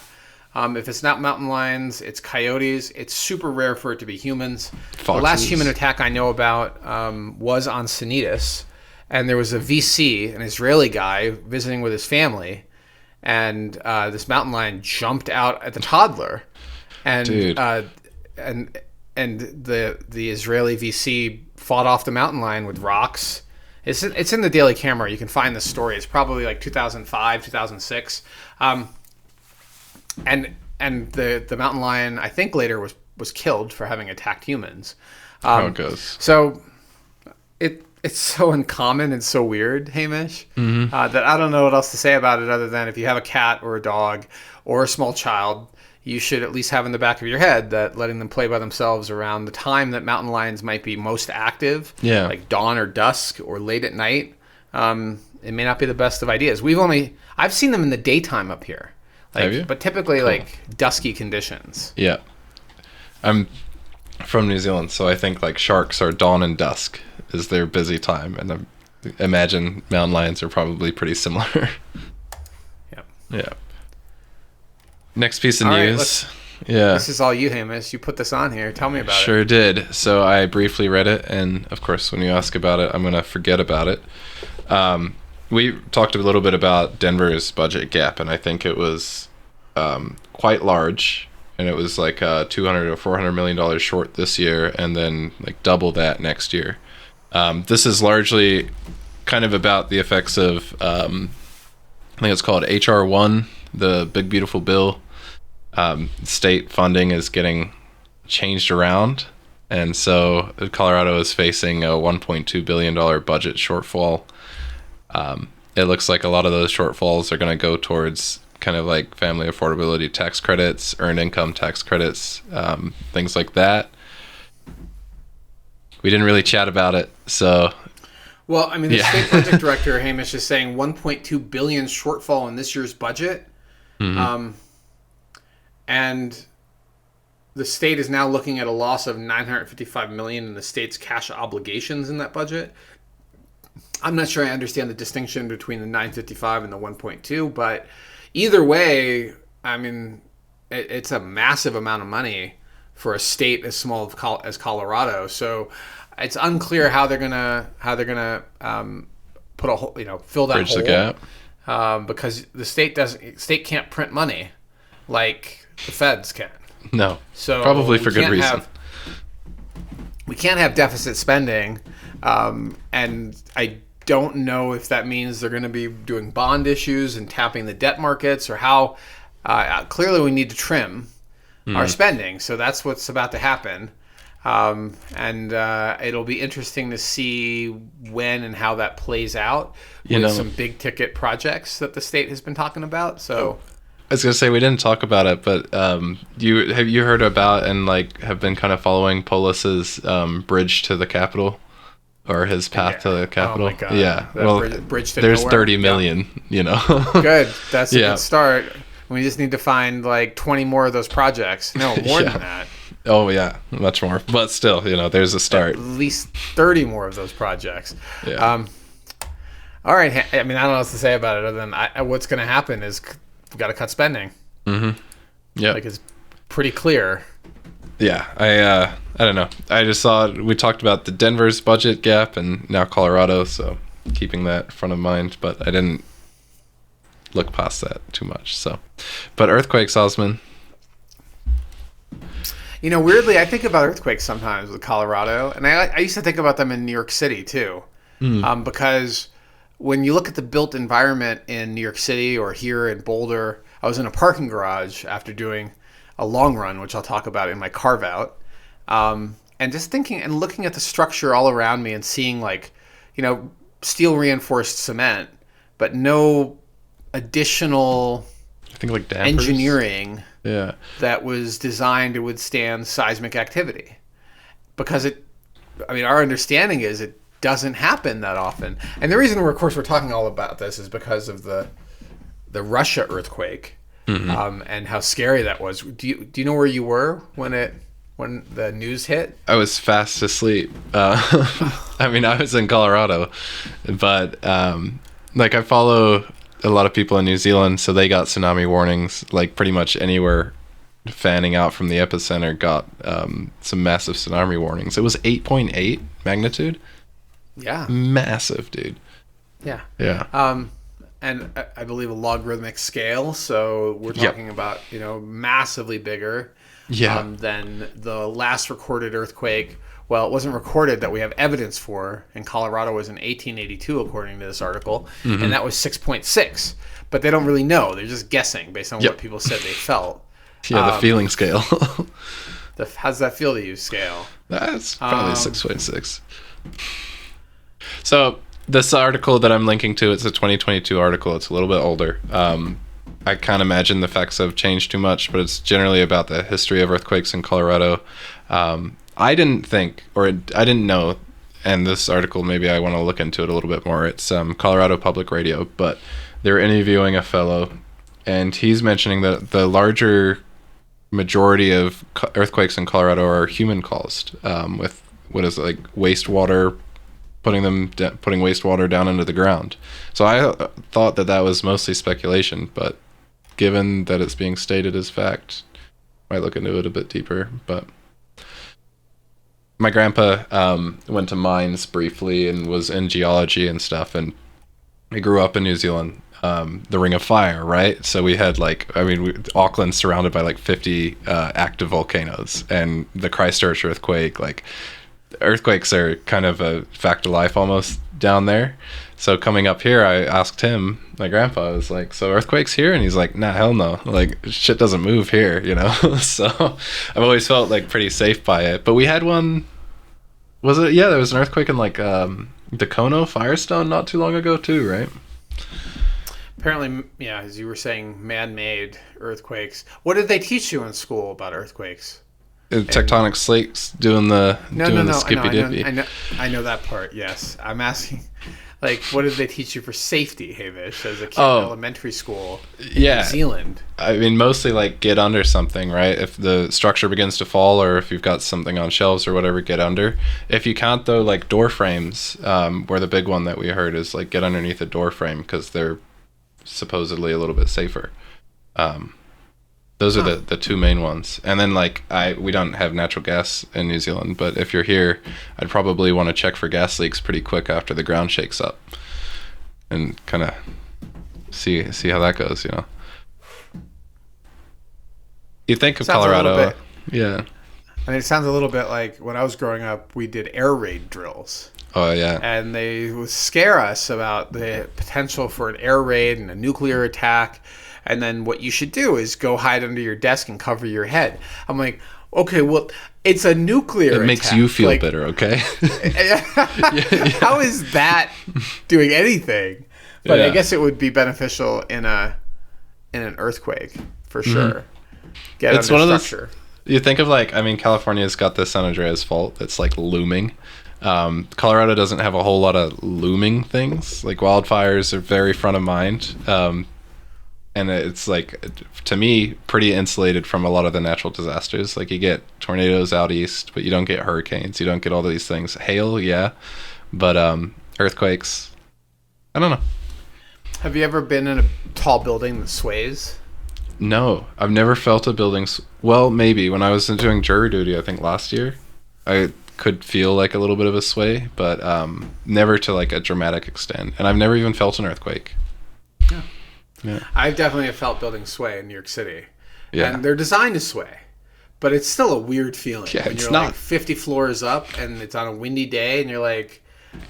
If it's not mountain lions, it's coyotes. It's super rare for it to be humans. Foxes. The last human attack I know about was on Sanitas, and there was a VC, an Israeli guy, visiting with his family, and this mountain lion jumped out at the toddler, and the Israeli VC fought off the mountain lion with rocks. It's in the Daily Camera. You can find the story. It's probably like 2005, 2006. And the mountain lion, I think later was killed for having attacked humans. How it goes. So it's so uncommon and so weird, Hamish, that I don't know what else to say about it other than if you have a cat or a dog or a small child, you should at least have in the back of your head that letting them play by themselves around the time that mountain lions might be most active, like dawn or dusk or late at night, it may not be the best of ideas. I've seen them in the daytime up here, have you? But typically like dusky conditions. Yeah, I'm from New Zealand, so I think like sharks are dawn and dusk is their busy time, and I imagine mountain lions are probably pretty similar. Yeah. Next piece of news. This is all you, Hamish. You put this on here. Tell me about it. Sure did. So I briefly read it, and of course, when you ask about it, I'm going to forget about it. We talked a little bit about Denver's budget gap, and I think it was quite large, and it was like $200 or $400 million short this year, and then like double that next year. This is largely kind of about the effects of, I think it's called HR 1. The big beautiful bill. State funding is getting changed around, and so Colorado is facing a $1.2 billion budget shortfall. It looks like a lot of those shortfalls are going to go towards kind of like family affordability tax credits, earned income tax credits, things like that. We didn't really chat about it, so... Well, I mean, the state project director, Hamish, is saying $1.2 billion shortfall in this year's budget. And the state is now looking at a loss of $955 million in the state's cash obligations in that budget. I'm not sure I understand the distinction between the 955 and the 1.2, but either way, I mean, it's a massive amount of money for a state as small as Colorado. So it's unclear how they're gonna put a hole, fill that bridge hole. The gap. Because the state can't print money like the feds can. No. So probably for good reason. We can't have deficit spending, and I don't know if that means they're going to be doing bond issues and tapping the debt markets or how. Clearly, we need to trim our spending, so that's what's about to happen. And it'll be interesting to see when and how that plays out with some big ticket projects that the state has been talking about. So I was gonna say we didn't talk about it, but you heard about and like have been kind of following Polis's bridge to the Capitol or his path to the Capitol? Oh my God. Yeah, That bridge to there's nowhere. 30 million. Good. That's a good start. We just need to find like 20 more of those projects. No, more than that. Oh yeah, much more. But still, there's a start. At least 30 more of those projects. Yeah. All right. I mean, I don't know what else to say about it other than what's going to happen is we've got to cut spending. Mm-hmm. Yeah. Like it's pretty clear. Yeah. I don't know. I just saw we talked about the Denver's budget gap and now Colorado, so keeping that front of mind. But I didn't look past that too much. So, but earthquakes, Osman. Weirdly, I think about earthquakes sometimes with Colorado, and I used to think about them in New York City too, because when you look at the built environment in New York City or here in Boulder, I was in a parking garage after doing a long run, which I'll talk about in my Carveout, and just thinking and looking at the structure all around me and seeing steel reinforced cement, but no additional like dampers? Engineering that was designed to withstand seismic activity, because our understanding is it doesn't happen that often. And the reason we're talking all about this is because of the Russia earthquake, and how scary that was. Do you know where you were when the news hit? I was fast asleep. I was in Colorado, but Like, I follow a lot of people in New Zealand, so they got tsunami warnings. Like, pretty much anywhere fanning out from the epicenter got some massive tsunami warnings. It was 8.8 magnitude. Yeah. Massive, dude. Yeah. Yeah. And I believe a logarithmic scale, so we're talking about, massively bigger than the last recorded earthquake. Well, it wasn't recorded that we have evidence for in Colorado was in 1882, according to this article, and that was 6.6. But they don't really know. They're just guessing based on what people said they felt. Yeah, the feeling scale. How does that feel to you, scale? That's probably 6.6. So this article that I'm linking to, it's a 2022 article. It's a little bit older. I can't imagine the facts have changed too much, but it's generally about the history of earthquakes in Colorado. I didn't know, and this article, maybe I want to look into it a little bit more. It's Colorado Public Radio, but they're interviewing a fellow, and he's mentioning that the larger majority of earthquakes in Colorado are human caused, with wastewater, putting wastewater down into the ground. So I thought that was mostly speculation, but given that it's being stated as fact, I might look into it a bit deeper. But my grandpa went to mines briefly and was in geology and stuff, and he grew up in New Zealand, the Ring of Fire, right? So we had Auckland's surrounded by 50 active volcanoes, and the Christchurch earthquake, earthquakes are kind of a fact of life almost down there. So coming up here, I asked him, my grandpa, I was like, so earthquakes here? And he's like, nah, hell no. Shit doesn't move here, So I've always felt pretty safe by it. But we had one, was it? Yeah, there was an earthquake in Dacono, Firestone not too long ago too, right? Apparently, yeah, as you were saying, man-made earthquakes. What did they teach you in school about earthquakes? Tectonic slates doing the skippy dippy. I know that part. Yes, I'm asking, what did they teach you for safety, Hamish, as a kid in elementary school in New Zealand? I mean, mostly get under something, right? If the structure begins to fall, or if you've got something on shelves or whatever, get under. If you can't, though, door frames, where the big one that we heard is get underneath a door frame because they're supposedly a little bit safer. Those are the two main ones. And then we don't have natural gas in New Zealand, but if you're here, I'd probably want to check for gas leaks pretty quick after the ground shakes up and kind of see how that goes, You think of Colorado. Yeah. I mean, it sounds a little bit like when I was growing up, we did air raid drills. Oh, yeah. And they would scare us about the potential for an air raid and a nuclear attack. And then what you should do is go hide under your desk and cover your head. I'm like, okay, well, it's a nuclear attack. It makes you feel better, okay? How is that doing anything? But I guess it would be beneficial in an earthquake, for sure. Get it's under one structure. Of those, you think of California's got the San Andreas Fault that's looming. Colorado doesn't have a whole lot of looming things. Wildfires are very front of mind. And it's to me, pretty insulated from a lot of the natural disasters. You get tornadoes out east, but you don't get hurricanes. You don't get all of these things. Hail, yeah. But earthquakes, I don't know. Have you ever been in a tall building that sways? No, I've never felt a building. Well, maybe when I was doing jury duty, I think last year, I could feel a little bit of a sway, but never to a dramatic extent. And I've never even felt an earthquake. Yeah. Yeah. I've definitely felt buildings sway in New York City. Yeah. And they're designed to sway. But it's still a weird feeling. Yeah, when it's you're not. 50 floors up and it's on a windy day and you're like,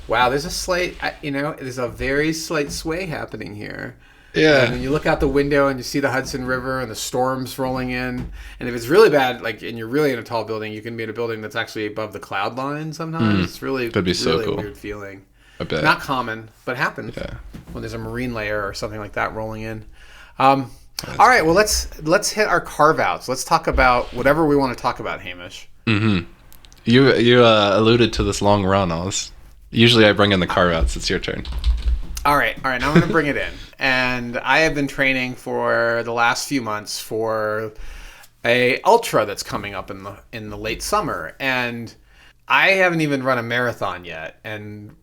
wow, there's there's a very slight sway happening here. Yeah. And then you look out the window and you see the Hudson River and the storms rolling in. And if it's really bad, and you're really in a tall building, you can be in a building that's actually above the cloud line sometimes. It's really, That'd be so cool. A weird feeling. I bet. Not common, but happens when there's a marine layer or something like that rolling in. All right, well, let's hit our carve-outs. Let's talk about whatever we want to talk about, Hamish. Mm-hmm. You alluded to this long run. Usually I bring in the carve-outs. It's your turn. All right. Now I'm going to bring it in. And I have been training for the last few months for a ultra that's coming up in the late summer. And I haven't even run a marathon yet, and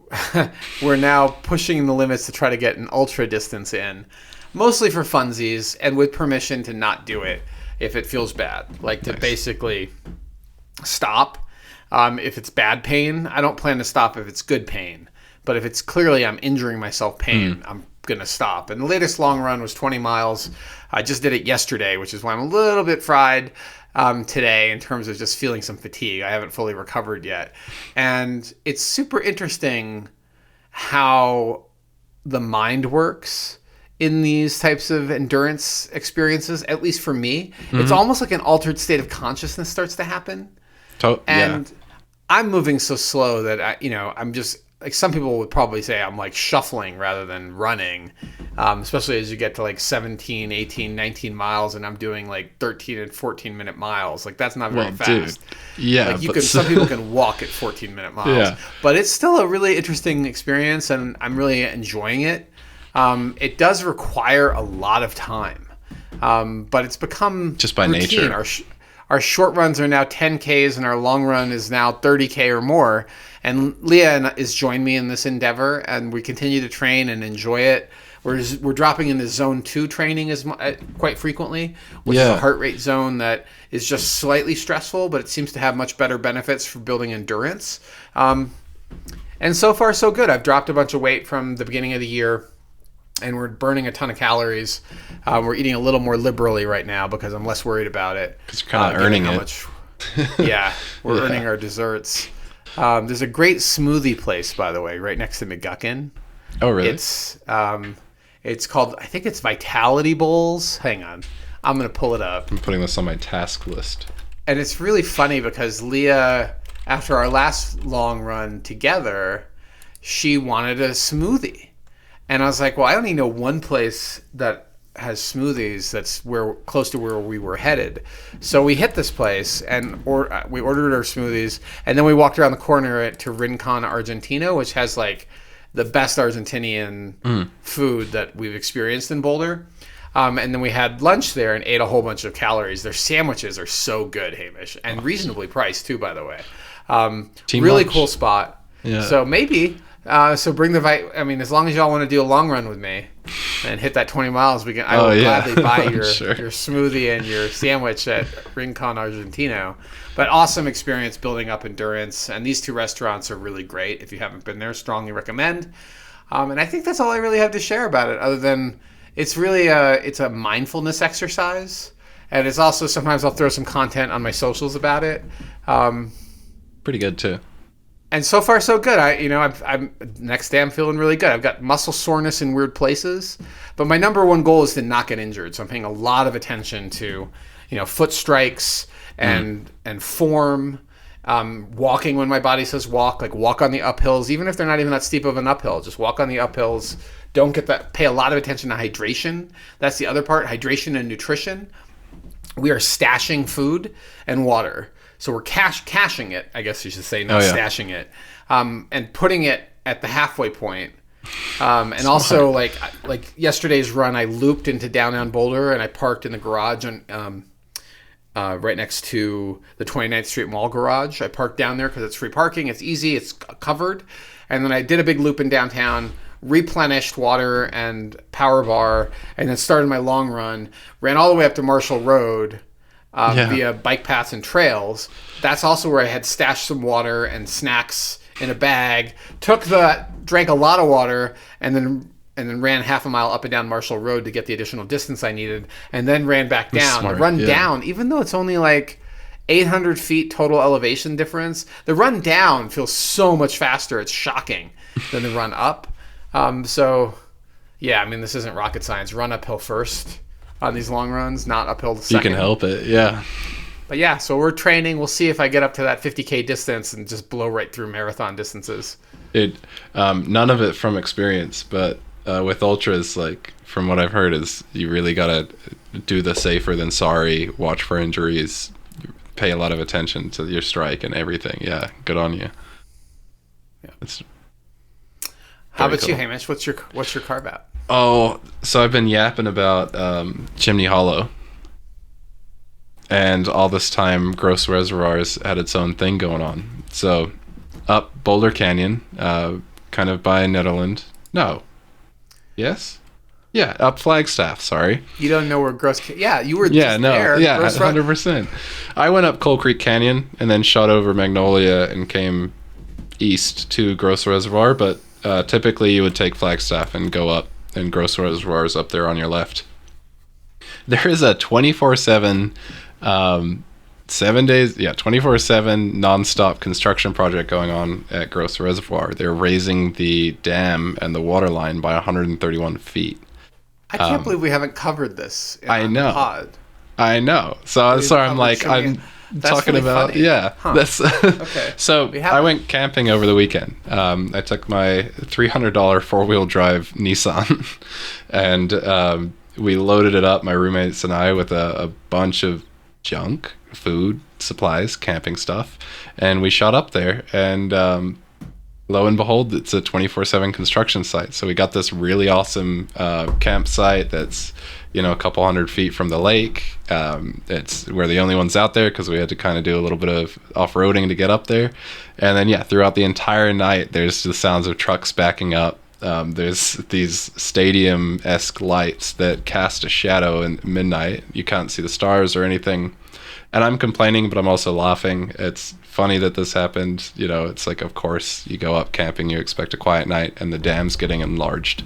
we're now pushing the limits to try to get an ultra distance in, mostly for funsies and with permission to not do it if it feels bad, like to basically stop. If it's bad pain, I don't plan to stop if it's good pain. But if it's clearly I'm injuring myself pain, I'm going to stop. And the latest long run was 20 miles. I just did it yesterday, which is why I'm a little bit fried today in terms of just feeling some fatigue. I haven't fully recovered yet. And it's super interesting how the mind works in these types of endurance experiences, at least for me. It's almost like an altered state of consciousness starts to happen. And I'm moving so slow that I'm just like, some people would probably say I'm like shuffling rather than running, especially as you get to like 17, 18, 19 miles and I'm doing like 13 and 14 minute miles. Like that's not very fast. Dude. Yeah. Like some people can walk at 14 minute miles, but it's still a really interesting experience and I'm really enjoying it. It does require a lot of time, but it's become just by routine. nature. Our short runs are now 10Ks and our long run is now 30K or more. And Leah has joined me in this endeavor and we continue to train and enjoy it. We're dropping into zone 2 training quite frequently, which is a heart rate zone that is just slightly stressful, but it seems to have much better benefits for building endurance. And so far, so good. I've dropped a bunch of weight from the beginning of the year. And we're burning a ton of calories. We're eating a little more liberally right now because I'm less worried about it. Because you're kind of earning it. We're earning our desserts. There's a great smoothie place, by the way, right next to McGuckin. Oh, really? It's called, I think it's Vitality Bowls. Hang on. I'm going to pull it up. I'm putting this on my task list. And it's really funny because Leah, after our last long run together, she wanted a smoothie. And I was like, well, I only know one place that has smoothies that's close to where we were headed. So we hit this place and we ordered our smoothies. And then we walked around the corner to Rincon, Argentina, which has like the best Argentinian food that we've experienced in Boulder. And then we had lunch there and ate a whole bunch of calories. Their sandwiches are so good, Hamish, and reasonably priced too, by the way. Really cool spot. Yeah. So maybe... so bring as long as y'all want to do a long run with me and hit that 20 miles, I will gladly buy your smoothie and your sandwich at Rincon Argentino. But awesome experience building up endurance. And these two restaurants are really great. If you haven't been there, strongly recommend. And I think that's all I really have to share about it, other than it's really it's a mindfulness exercise. And it's also, sometimes I'll throw some content on my socials about it. Pretty good too. And so far, so good. I'm next day I'm feeling really good. I've got muscle soreness in weird places, but my number one goal is to not get injured. So I'm paying a lot of attention to, foot strikes and form, walking when my body says walk, like walk on the uphills, even if they're not even that steep of an uphill. Just walk on the uphills. Don't get that. Pay a lot of attention to hydration. That's the other part. Hydration and nutrition. We are stashing food and water. So we're caching it, I guess you should say, not stashing it, and putting it at the halfway point. And also, like yesterday's run, I looped into downtown Boulder, and I parked in the garage right next to the 29th Street Mall garage. I parked down there because it's free parking. It's easy. It's covered. And then I did a big loop in downtown, replenished water and power bar, and then started my long run. Ran all the way up to Marshall Road. Via bike paths and trails. That's also where I had stashed some water and snacks in a bag. Drank a lot of water, and then ran half a mile up and down Marshall Road to get the additional distance I needed, and then ran back down. The run down, even though it's only like 800 feet total elevation difference, the run down feels so much faster. It's shocking than the run up. This isn't rocket science. Run uphill first on these long runs, not uphill second. You can help it, yeah. But so we're training. We'll see if I get up to that 50K distance and just blow right through marathon distances. None of it from experience, but with ultras, like from what I've heard, is you really gotta do the safer than sorry, watch for injuries, pay a lot of attention to your strike and everything. Yeah, good on you. Yeah. How about you, Hamish? What's your Carveout? Oh, so I've been yapping about Chimney Hollow. And all this time, Gross Reservoirs had its own thing going on. So up Boulder Canyon, kind of by Netherland. No. Yes? Yeah, up Flagstaff, sorry. You don't know where yeah, you were there. Yeah, 100%. I went up Coal Creek Canyon and then shot over Magnolia and came east to Gross Reservoir, but typically you would take Flagstaff and go up, and Gross Reservoir is up there on your left. There is a 24/7 7 days, 24/7 nonstop construction project going on at Gross Reservoir. They're raising the dam and the water line by 131 feet. I can't believe we haven't covered this in I know. pod. I know. So I'm talking really about funny. That's Okay. So I went camping over the weekend. I took my $300 4-wheel drive Nissan and we loaded it up, my roommates and I, with a bunch of junk, food, supplies, camping stuff, and we shot up there, and lo and behold, it's a 24/7 construction site. So we got this really awesome campsite that's a couple hundred feet from the lake. We're the only ones out there because we had to kind of do a little bit of off-roading to get up there. And then throughout the entire night there's the sounds of trucks backing up. There's these stadium-esque lights that cast a shadow in midnight. You can't see the stars or anything. And I'm complaining, but I'm also laughing. It's funny that this happened. It's like, of course, you go up camping, you expect a quiet night, and the dam's getting enlarged.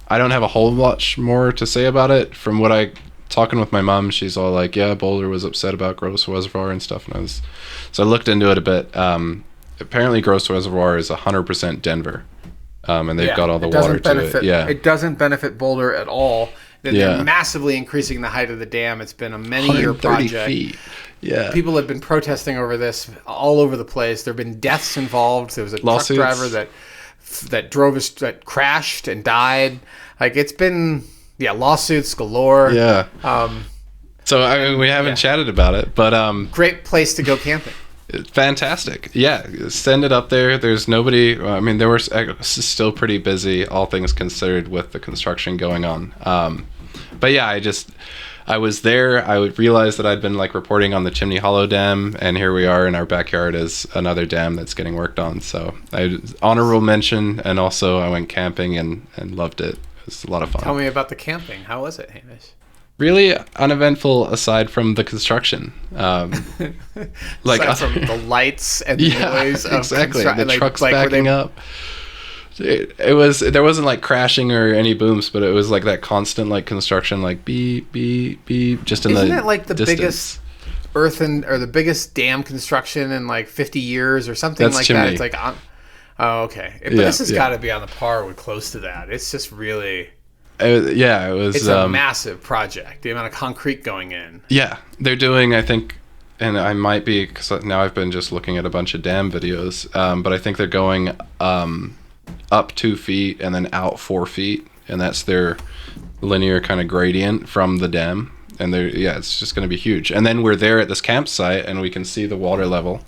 I don't have a whole lot more to say about it. From what talking with my mom, she's all like, yeah, Boulder was upset about Gross Reservoir and stuff. And so I looked into it a bit. Apparently, Gross Reservoir is 100% Denver. And they've got all the water to it. Yeah. It doesn't benefit Boulder at all. They're massively increasing the height of the dam. It's been a many-year project. Feet. Yeah. People have been protesting over this all over the place. There have been deaths involved. There was a truck driver that crashed and died. Like, it's been lawsuits galore. Yeah. So we haven't chatted about it, but great place to go camping. Fantastic. Yeah, send it up there. There's nobody. I mean, there was still pretty busy, all things considered, with the construction going on. But yeah, I was there. I would realize that I'd been reporting on the Chimney Hollow Dam, and here we are in our backyard is another dam that's getting worked on. So honorable mention, and also I went camping and loved it. It was a lot of fun. Tell me about the camping. How was it, Hamish? Really uneventful aside from the construction. Aside from the lights and the noise of exactly. The trucks backing up. There wasn't crashing or any booms, but it was that constant construction, beep beep beep, just in Isn't the it the distance. biggest the biggest dam construction in 50 years or something? That's like Chimney. That? It's oh, okay. But this has got to be on the par with close to that. It's just really. It was. It's a massive project. The amount of concrete going in. Yeah, they're doing. I think, and I might be because now I've been just looking at a bunch of dam videos. But I think they're going up 2 feet and then out 4 feet, and that's their linear kind of gradient from the dam. And it's just going to be huge. And then we're there at this campsite, and we can see the water level,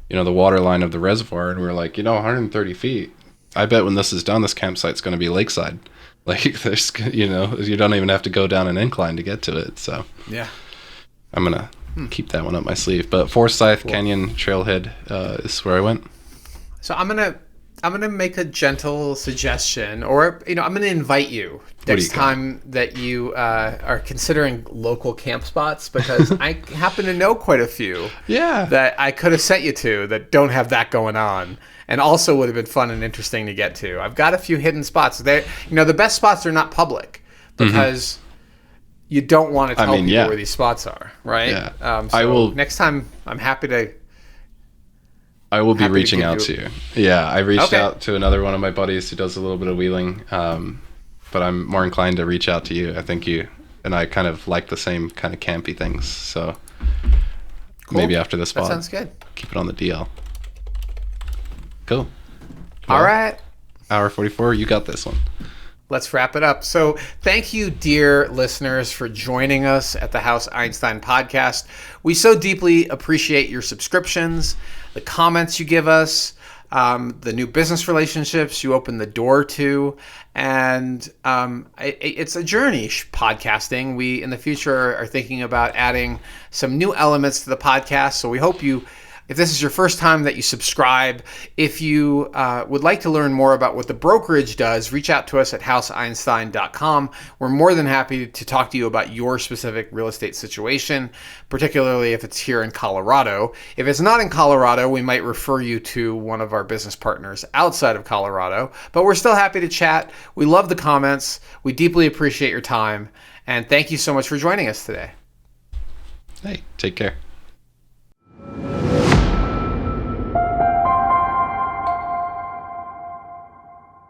the water line of the reservoir, and we're like, 130 feet. I bet when this is done, this campsite's going to be lakeside. There's, you don't even have to go down an incline to get to it. So yeah, I'm gonna keep that one up my sleeve. But Forsyth Canyon Trailhead is where I went. So I'm gonna make a gentle suggestion, or I'm gonna invite you next time that you are considering local camp spots, because I happen to know quite a few. Yeah, that I could have sent you to that don't have that going on. And also would have been fun and interesting to get to. I've got a few hidden spots. The best spots are not public because you don't want to tell people where these spots are, right? Yeah. So I will. Next time, I'm happy to. I will be reaching out to you. Yeah, I reached out to another one of my buddies who does a little bit of wheeling, but I'm more inclined to reach out to you. I think you and I kind of like the same kind of campy things, so maybe after this pod. That sounds good. Keep it on the DL. Cool. Well, all right. Hour 44, you got this one. Let's wrap it up. So thank you, dear listeners, for joining us at the House Einstein podcast. We so deeply appreciate your subscriptions, the comments you give us, the new business relationships you open the door to. And it's a journey, podcasting. We, in the future, are thinking about adding some new elements to the podcast. So we hope if this is your first time, that you subscribe. If you would like to learn more about what the brokerage does, reach out to us at houseeinstein.com. We're more than happy to talk to you about your specific real estate situation, particularly if it's here in Colorado. If it's not in Colorado, we might refer you to one of our business partners outside of Colorado, but we're still happy to chat. We love the comments. We deeply appreciate your time. And thank you so much for joining us today. Hey, take care.